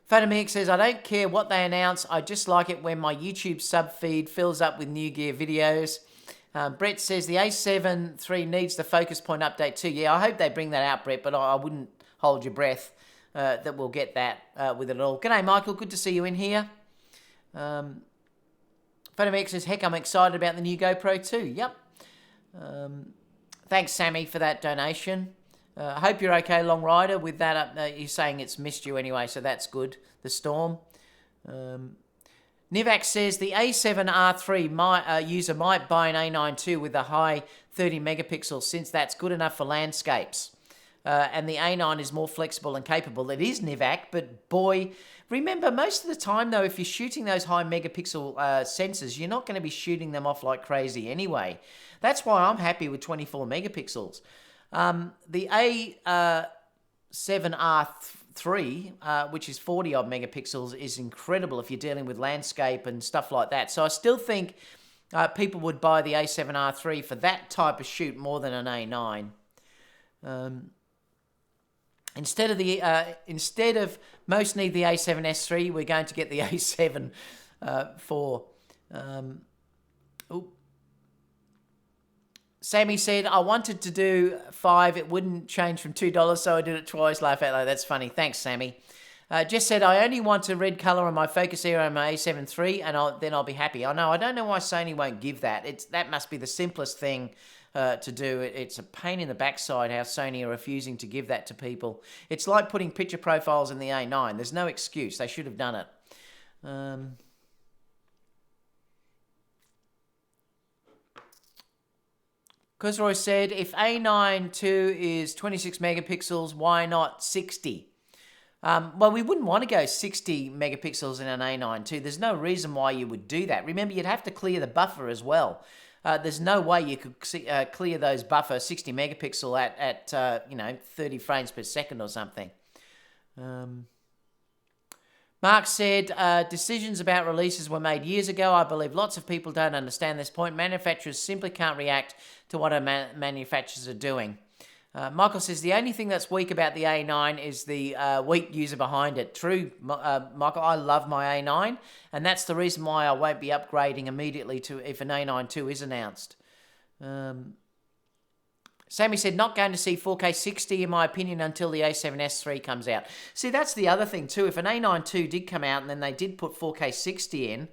Photomix says, I don't care what they announce. I just like it when my YouTube sub feed fills up with new gear videos. Brett says, the A7 III needs the focus point update too. Yeah, I hope they bring that out, Brett, but I wouldn't hold your breath that we'll get that with it all. G'day, Michael. Good to see you in here. Photomix says, heck, I'm excited about the new GoPro too. Yep. Thanks, Sammy, for that donation. I hope you're okay, Long Rider, with that up. You're saying it's missed you anyway, so that's good. The storm. Nivac says the A7R3 user might buy an A9 II with a high 30 megapixels since that's good enough for landscapes. And the A9 is more flexible and capable. It is, Nivac, but boy, remember, most of the time, though, if you're shooting those high megapixel sensors, you're not going to be shooting them off like crazy anyway. That's why I'm happy with 24 megapixels. The A7R3, which is 40 odd megapixels, is incredible if you're dealing with landscape and stuff like that. So I still think people would buy the A7R3 for that type of shoot more than an A9. Instead of most need the A7S3, we're going to get the A7 IV. Sammy said, I wanted to do 5. It wouldn't change from $2, so I did it twice. Laugh out loud. That's funny. Thanks, Sammy. Jess said, I only want a red colour on my Focus Aero and my A7 III, and then I'll be happy. I know. I don't know why Sony won't give that. That must be the simplest thing to do. It's a pain in the backside how Sony are refusing to give that to people. It's like putting picture profiles in the A9. There's no excuse. They should have done it. Cosroy said, if A9 II is 26 megapixels, why not 60? Well, we wouldn't want to go 60 megapixels in an A9 II. There's no reason why you would do that. Remember, you'd have to clear the buffer as well. There's no way you could clear those buffer 60 megapixel at 30 frames per second or something. Mark said, decisions about releases were made years ago. I believe lots of people don't understand this point. Manufacturers simply can't react to what manufacturers are doing. Michael says, the only thing that's weak about the A9 is the weak user behind it. True, Michael, I love my A9, and that's the reason why I won't be upgrading immediately if an A9 II is announced. Sammy said, not going to see 4K 60 in my opinion until the A7S III comes out. See, that's the other thing too. If an A9 II did come out and then they did put 4K 60 in,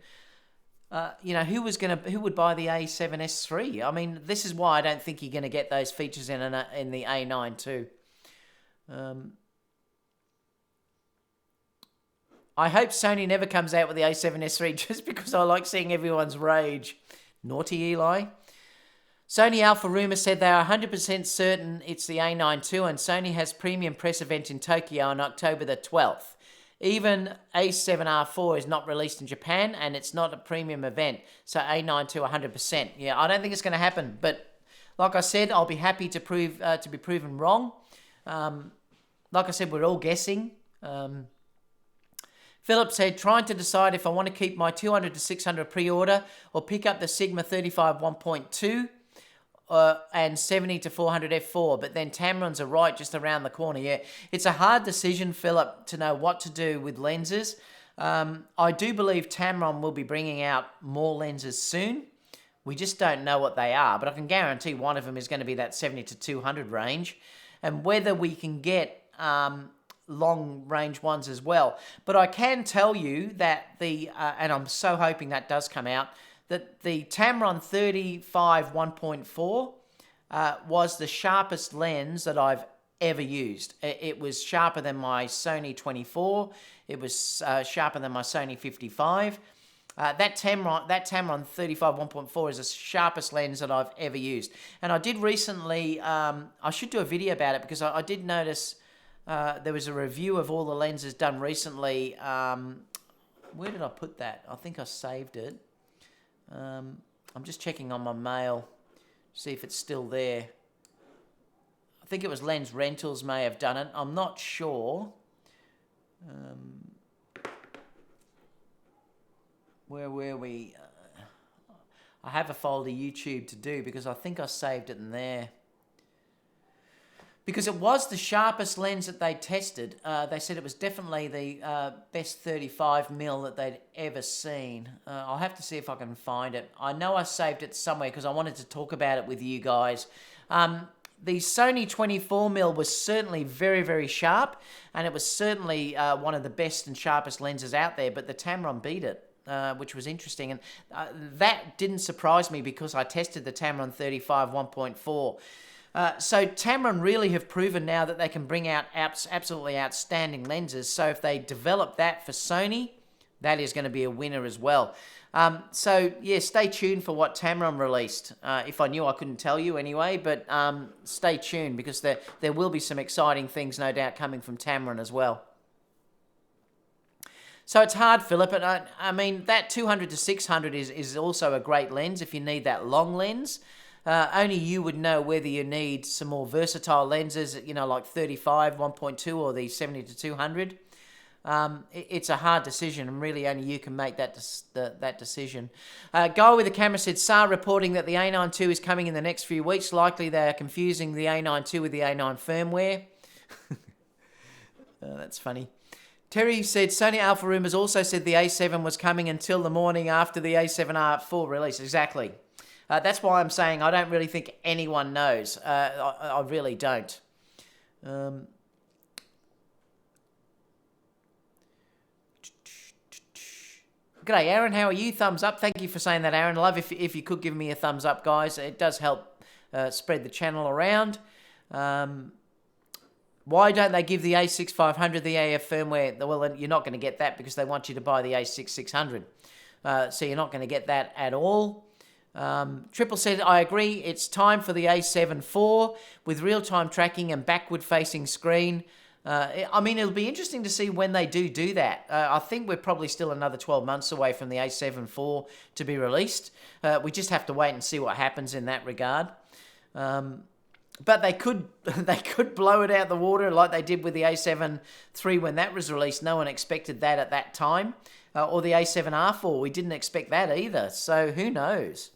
who would buy the A7S III? I mean, this is why I don't think you're going to get those features in the A9 II. I hope Sony never comes out with the A7S III just because I like seeing everyone's rage. Naughty Eli. Sony Alpha Rumor said they are 100% certain it's the A9 II, and Sony has premium press event in Tokyo on October the 12th. Even A7R4 is not released in Japan, and it's not a premium event, so A9 II 100%. Yeah, I don't think it's going to happen, but like I said, I'll be happy to be proven wrong. Like I said, we're all guessing. Philip said, trying to decide if I want to keep my 200 to 600 pre-order or pick up the Sigma 35 1.2 and 70 to 400 f4, but then Tamrons are right just around the corner. Yeah, it's a hard decision, Philip, to know what to do with lenses. I do believe Tamron will be bringing out more lenses soon. We just don't know what they are, but I can guarantee one of them is going to be that 70 to 200 range, and whether we can get long range ones as well. But I can tell you that and I'm so hoping that does come out, that the Tamron 35 1.4 was the sharpest lens that I've ever used. It was sharper than my Sony 24. It was sharper than my Sony 55. That Tamron 35 1.4 is the sharpest lens that I've ever used. And I did recently, I should do a video about it because I did notice there was a review of all the lenses done recently. Where did I put that? I think I saved it. I'm just checking on my mail, see if it's still there. I think it was Lens Rentals may have done it. I'm not sure. Where were we? I have a folder YouTube to do because I think I saved it in there. because it was the sharpest lens that they tested. They said it was definitely the best 35mm that they'd ever seen. I'll have to see if I can find it. I know I saved it somewhere because I wanted to talk about it with you guys. The Sony 24mm was certainly very, very sharp, and it was certainly one of the best and sharpest lenses out there, but the Tamron beat it. Which was interesting, and that didn't surprise me because I tested the Tamron 35 1.4. So Tamron really have proven now that they can bring out absolutely outstanding lenses. So if they develop that for Sony, that is going to be a winner as well. So yeah, stay tuned for what Tamron released. If I knew, I couldn't tell you anyway, but stay tuned because there will be some exciting things, no doubt, coming from Tamron as well. So it's hard, Philip, but I mean, that 200 to 600 is also a great lens if you need that long lens. Only you would know whether you need some more versatile lenses, you know, like 35 1.2 or the 70 to 200. It's a hard decision, and really only you can make that decision. Guy with the camera said, SAR reporting that the a9 II is coming in the next few weeks. Likely they are confusing the a9 II with the a9 firmware. That's funny. Terry said, Sony Alpha Rumors also said the A7 was coming until the morning after the A7R4 release. Exactly. That's why I'm saying I don't really think anyone knows. I really don't. G'day, Aaron. How are you? Thumbs up. Thank you for saying that, Aaron. Love if you could give me a thumbs up, guys. It does help spread the channel around. Why don't they give the A6500 the AF firmware? Well, you're not going to get that because they want you to buy the A6600. So you're not going to get that at all. Triple said, I agree. It's time for the A7 IV with real-time tracking and backward-facing screen. I mean, it'll be interesting to see when they do that. I think we're probably still another 12 months away from the A7 IV to be released. We just have to wait and see what happens in that regard. But they could blow it out the water like they did with the A7 III when that was released. No one expected that at that time. Or the A7R4, we didn't expect that either. So who knows?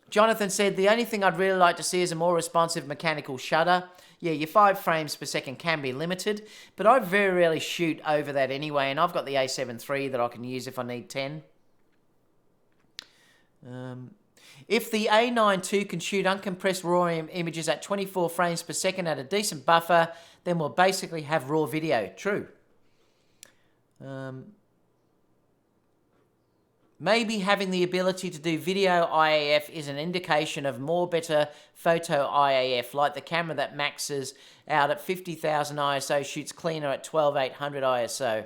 Jonathan said, the only thing I'd really like to see is a more responsive mechanical shutter. Yeah, your 5 frames per second can be limited, but I very rarely shoot over that anyway, and I've got the A7 III that I can use if I need 10. If the a9 II can shoot uncompressed raw images at 24 frames per second at a decent buffer, then we'll basically have raw video. True. Maybe having the ability to do video IAF is an indication of more better photo IAF, like the camera that maxes out at 50,000 ISO, shoots cleaner at 12,800 ISO.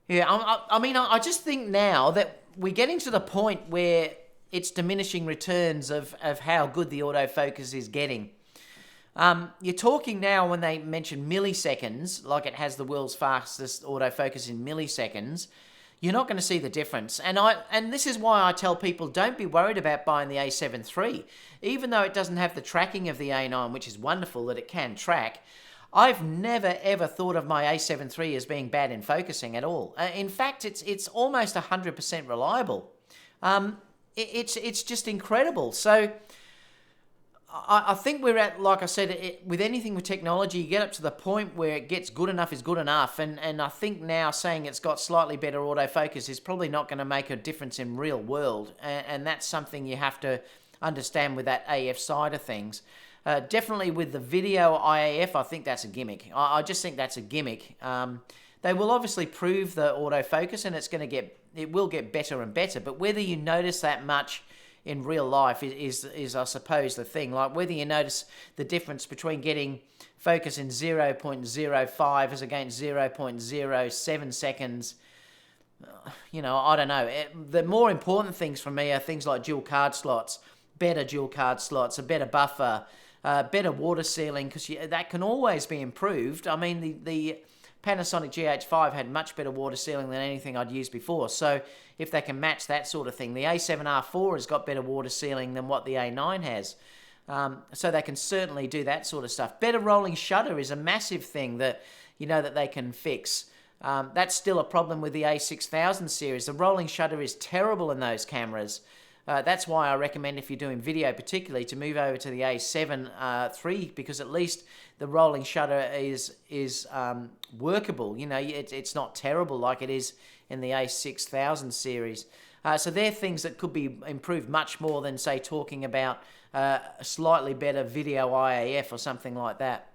Yeah, I mean, I just think now that we're getting to the point where it's diminishing returns of how good the autofocus is getting. You're talking now when they mention milliseconds, like it has the world's fastest autofocus in milliseconds, you're not going to see the difference. And this is why I tell people, don't be worried about buying the A7 III. Even though it doesn't have the tracking of the A9, which is wonderful that it can track, I've never ever thought of my A7 III as being bad in focusing at all. In fact, it's almost 100% reliable. It's just incredible. So I think we're at, like I said, with anything with technology, you get up to the point where it gets good enough is good enough. And I think now saying it's got slightly better autofocus is probably not going to make a difference in real world. And that's something you have to understand with that AF side of things. Definitely with the video IAF, I think that's a gimmick. I just think that's a gimmick. They will obviously prove the autofocus, and it will get better and better. But whether you notice that much in real life is I suppose the thing. Like whether you notice the difference between getting focus in 0.05 as against 0.07 seconds. You know, I don't know. The more important things for me are things like dual card slots, better dual card slots, a better buffer, better water sealing, because that can always be improved. I mean, the Panasonic GH5 had much better water sealing than anything I'd used before. So if they can match that sort of thing, the A7R4 has got better water sealing than what the A9 has. So they can certainly do that sort of stuff. Better rolling shutter is a massive thing that they can fix. That's still a problem with the A6000 series. The rolling shutter is terrible in those cameras. That's why I recommend, if you're doing video particularly, to move over to the A7 III, because at least the rolling shutter is workable. You know, it's not terrible like it is in the A6000 series. So they're things that could be improved much more than, say, talking about a slightly better video IAF or something like that.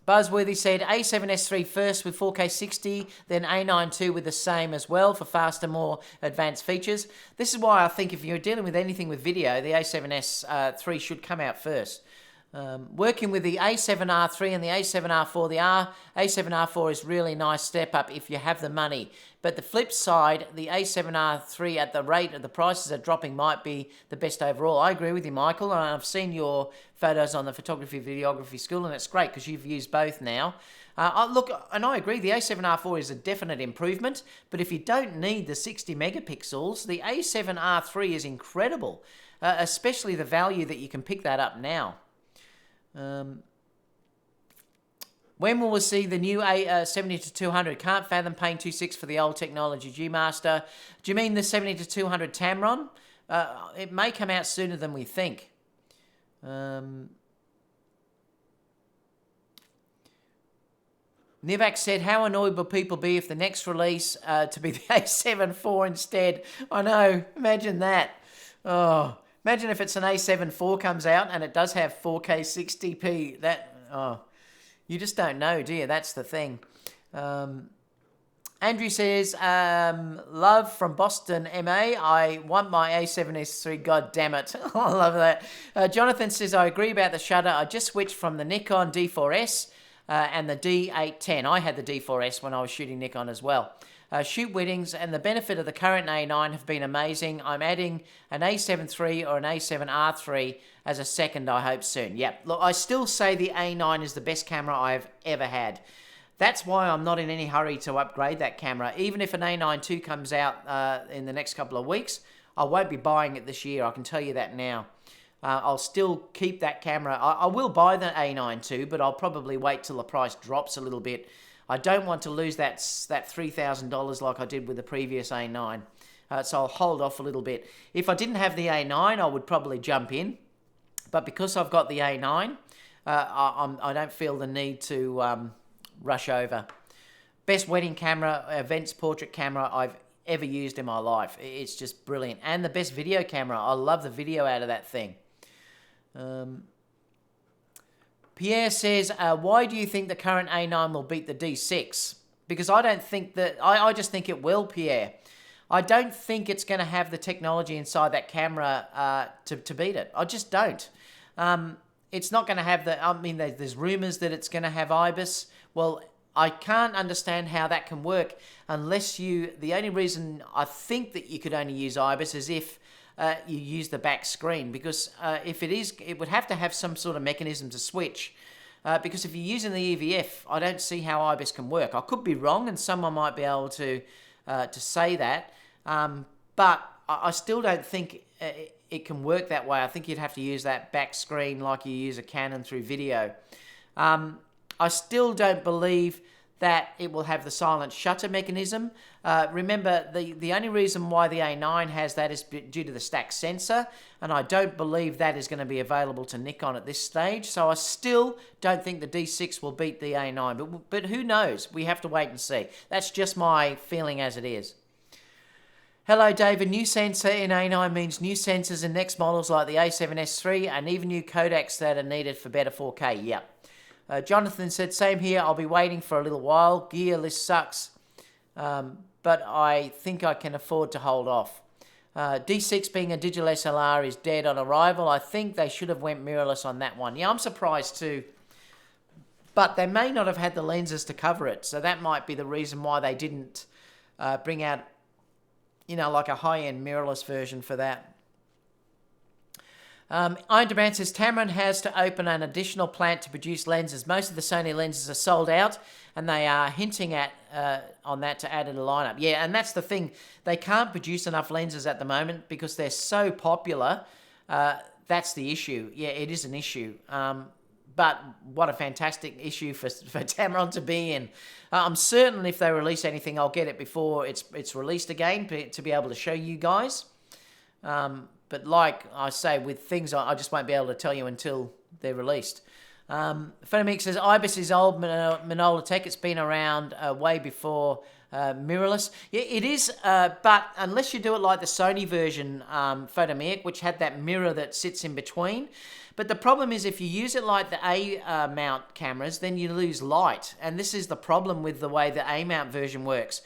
Buzzworthy said A7S III first with 4K 60, then A9 II with the same as well for faster, more advanced features. This is why I think if you're dealing with anything with video, the A7S III should come out first. Working with the A7R3 and the A7R4, the A7R4 is really nice step up if you have the money. But the flip side, the A7R3 at the rate of the prices are dropping might be the best overall. I agree with you, Michael, and I've seen your photos on the photography videography school, and it's great because you've used both now. Look, and I agree, the A7R4 is a definite improvement, but if you don't need the 60 megapixels, the A7R3 is incredible, especially the value that you can pick that up now. When will we see the new 70-200? Can't fathom paying $2.6 for the old technology. G-Master. Do you mean the 70-200 Tamron? It may come out sooner than we think. Nivak said, how annoyed will people be if the next release to be the A7 IV instead? I know, imagine that. Oh, imagine if it's an A7 IV comes out and it does have 4K 60p. You just don't know, do you? That's the thing. Andrew says, love from Boston, MA. I want my A7S III. God damn it. I love that. Jonathan says, I agree about the shutter. I just switched from the Nikon D4S and the D810. I had the D4S when I was shooting Nikon as well. Shoot weddings, and the benefit of the current A9 have been amazing. I'm adding an A7 III or an A7R3 as a second, I hope soon. Yep, look, I still say the A9 is the best camera I've ever had. That's why I'm not in any hurry to upgrade that camera. Even if an A9 II comes out in the next couple of weeks, I won't be buying it this year, I can tell you that now. I'll still keep that camera. I will buy the A9 II, but I'll probably wait till the price drops a little bit. I don't want to lose that $3,000 like I did with the previous A9. So I'll hold off a little bit. If I didn't have the A9, I would probably jump in. But because I've got the A9, I don't feel the need to rush over. Best wedding camera, events portrait camera I've ever used in my life. It's just brilliant. And the best video camera. I love the video out of that thing. Pierre says, why do you think the current A9 will beat the D6? Because I don't think that, I just think it will, Pierre. I don't think it's going to have the technology inside that camera to beat it. I just don't. It's not going to have the, I mean, there's rumours that it's going to have IBIS. Well, I can't understand how that can work unless the only reason I think that you could only use IBIS is if you use the back screen, because if it is, it would have to have some sort of mechanism to switch. Because if you're using the EVF, I don't see how IBIS can work. I could be wrong, and someone might be able to say that, but I still don't think it can work that way. I think you'd have to use that back screen like you use a Canon through video. I still don't believe that it will have the silent shutter mechanism. Remember, the only reason why the A9 has that is due to the stack sensor, and I don't believe that is going to be available to Nikon at this stage, so I still don't think the D6 will beat the A9, but who knows? We have to wait and see. That's just my feeling as it is. Hello, David. New sensor in A9 means new sensors in next models like the A7S III and even new codecs that are needed for better 4K. Yep. Jonathan said, same here, I'll be waiting for a little while. Gear list sucks, but I think I can afford to hold off. D6 being a digital SLR is dead on arrival. I think they should have went mirrorless on that one. Yeah, I'm surprised too. But they may not have had the lenses to cover it, so that might be the reason why they didn't bring out, like a high-end mirrorless version for that. Iron Demand says, Tamron has to open an additional plant to produce lenses. Most of the Sony lenses are sold out, and they are hinting at on that to add in a lineup. Yeah, and that's the thing. They can't produce enough lenses at the moment because they're so popular. That's the issue. Yeah, it is an issue. But what a fantastic issue for Tamron to be in. I'm certain if they release anything, I'll get it before it's released again to be able to show you guys. But like I say, with things I just won't be able to tell you until they're released. Photomix says, IBIS is old Manola tech. It's been around way before mirrorless. Yeah, it is, but unless you do it like the Sony version, Photomix, which had that mirror that sits in between. But the problem is if you use it like the A-mount cameras, then you lose light. And this is the problem with the way the A-mount version works.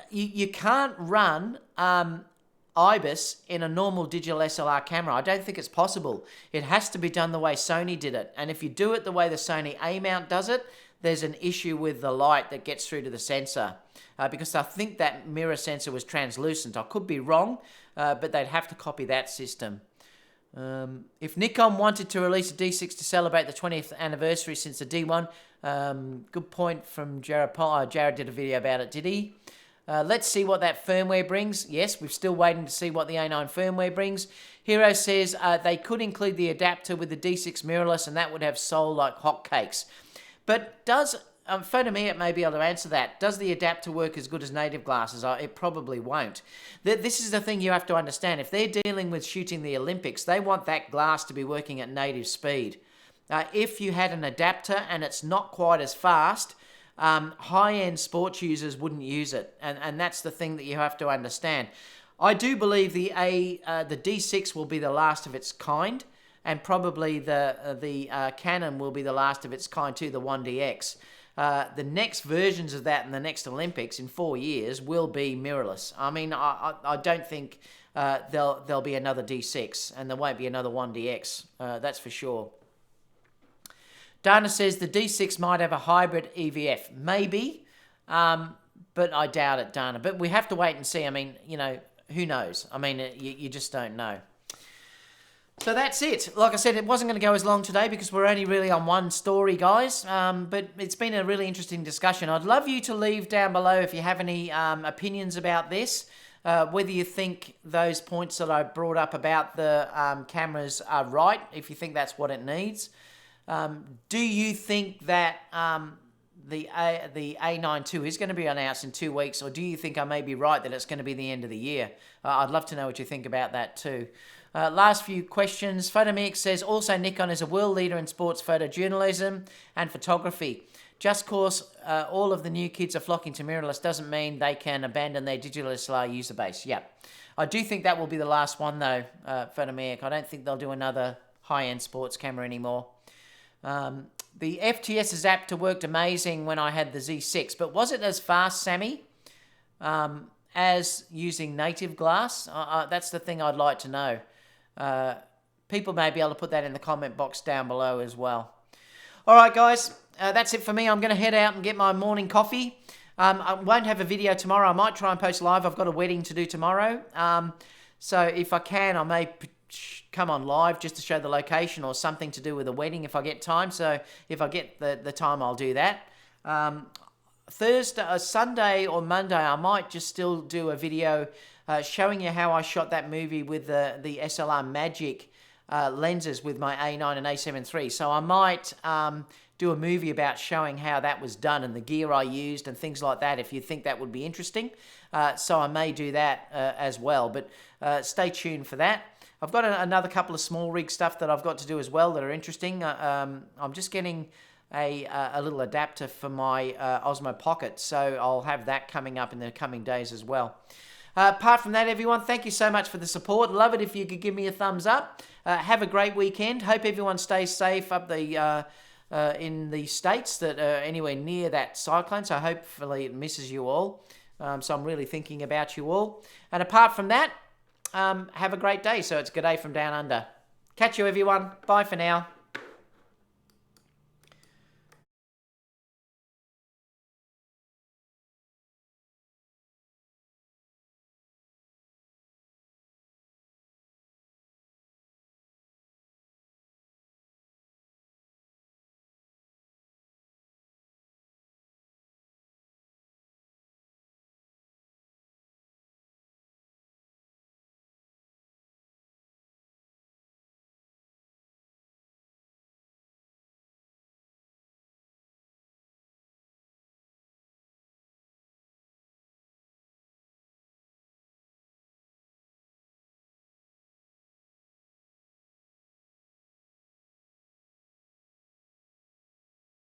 You can't run IBIS in a normal digital SLR camera. I don't think it's possible. It has to be done the way Sony did it. And if you do it the way the Sony A-mount does it, there's an issue with the light that gets through to the sensor. Because I think that mirror sensor was translucent. I could be wrong, but they'd have to copy that system. If Nikon wanted to release a D6 to celebrate the 20th anniversary since the D1, good point from Jared. Jared did a video about it, did he? Let's see what that firmware brings. Yes, we're still waiting to see what the A9 firmware brings. Hero says they could include the adapter with the D6 mirrorless, and that would have sold like hotcakes. But does Photomia may be able to answer that. Does the adapter work as good as native glasses? It probably won't. This is the thing you have to understand. If they're dealing with shooting the Olympics, they want that glass to be working at native speed. If you had an adapter and it's not quite as fast, high-end sports users wouldn't use it. And that's the thing that you have to understand. I do believe the D6 will be the last of its kind, and probably the Canon will be the last of its kind too, the 1DX. The next versions of that in the next Olympics in 4 years will be mirrorless. I mean, I don't think there'll be another D6, and there won't be another 1DX. That's for sure. Dana says the D6 might have a hybrid EVF. Maybe, but I doubt it, Dana. But we have to wait and see. I mean, you know, who knows? I mean, you just don't know. So that's it. Like I said, it wasn't going to go as long today because we're only really on one story, guys. But it's been a really interesting discussion. I'd love you to leave down below if you have any opinions about this. Whether you think those points that I brought up about the cameras are right, if you think that's what it needs. Do you think that the A9 II is going to be announced in 2 weeks, or do you think I may be right that it's going to be the end of the year? I'd love to know what you think about that too. Last few questions. Photomix says, also Nikon is a world leader in sports photojournalism and photography. Just cause all of the new kids are flocking to mirrorless doesn't mean they can abandon their digital SLR user base. Yeah. I do think that will be the last one though, Photomix. I don't think they'll do another high-end sports camera anymore. The FTS's adapter worked amazing when I had the Z6, but was it as fast, Sammy, as using native glass? That's the thing I'd like to know. People may be able to put that in the comment box down below as well. All right, guys, that's it for me. I'm going to head out and get my morning coffee. I won't have a video tomorrow. I might try and post live. I've got a wedding to do tomorrow. So if I can, I may come on live just to show the location or something to do with a wedding if I get time. So if I get the time, I'll do that. Sunday or Monday, I might just still do a video showing you how I shot that movie with the SLR Magic lenses with my A9 and A7 III. So I might do a movie about showing how that was done and the gear I used and things like that, if you think that would be interesting. So I may do that as well, but stay tuned for that. I've got another couple of small rig stuff that I've got to do as well that are interesting. I'm just getting a little adapter for my Osmo Pocket, so I'll have that coming up in the coming days as well. Apart from that, everyone, thank you so much for the support. Love it if you could give me a thumbs up. Have a great weekend. Hope everyone stays safe up in the states that are anywhere near that cyclone, so hopefully it misses you all. So I'm really thinking about you all. And apart from that, have a great day. So it's good day from down under. Catch you, everyone. Bye for now.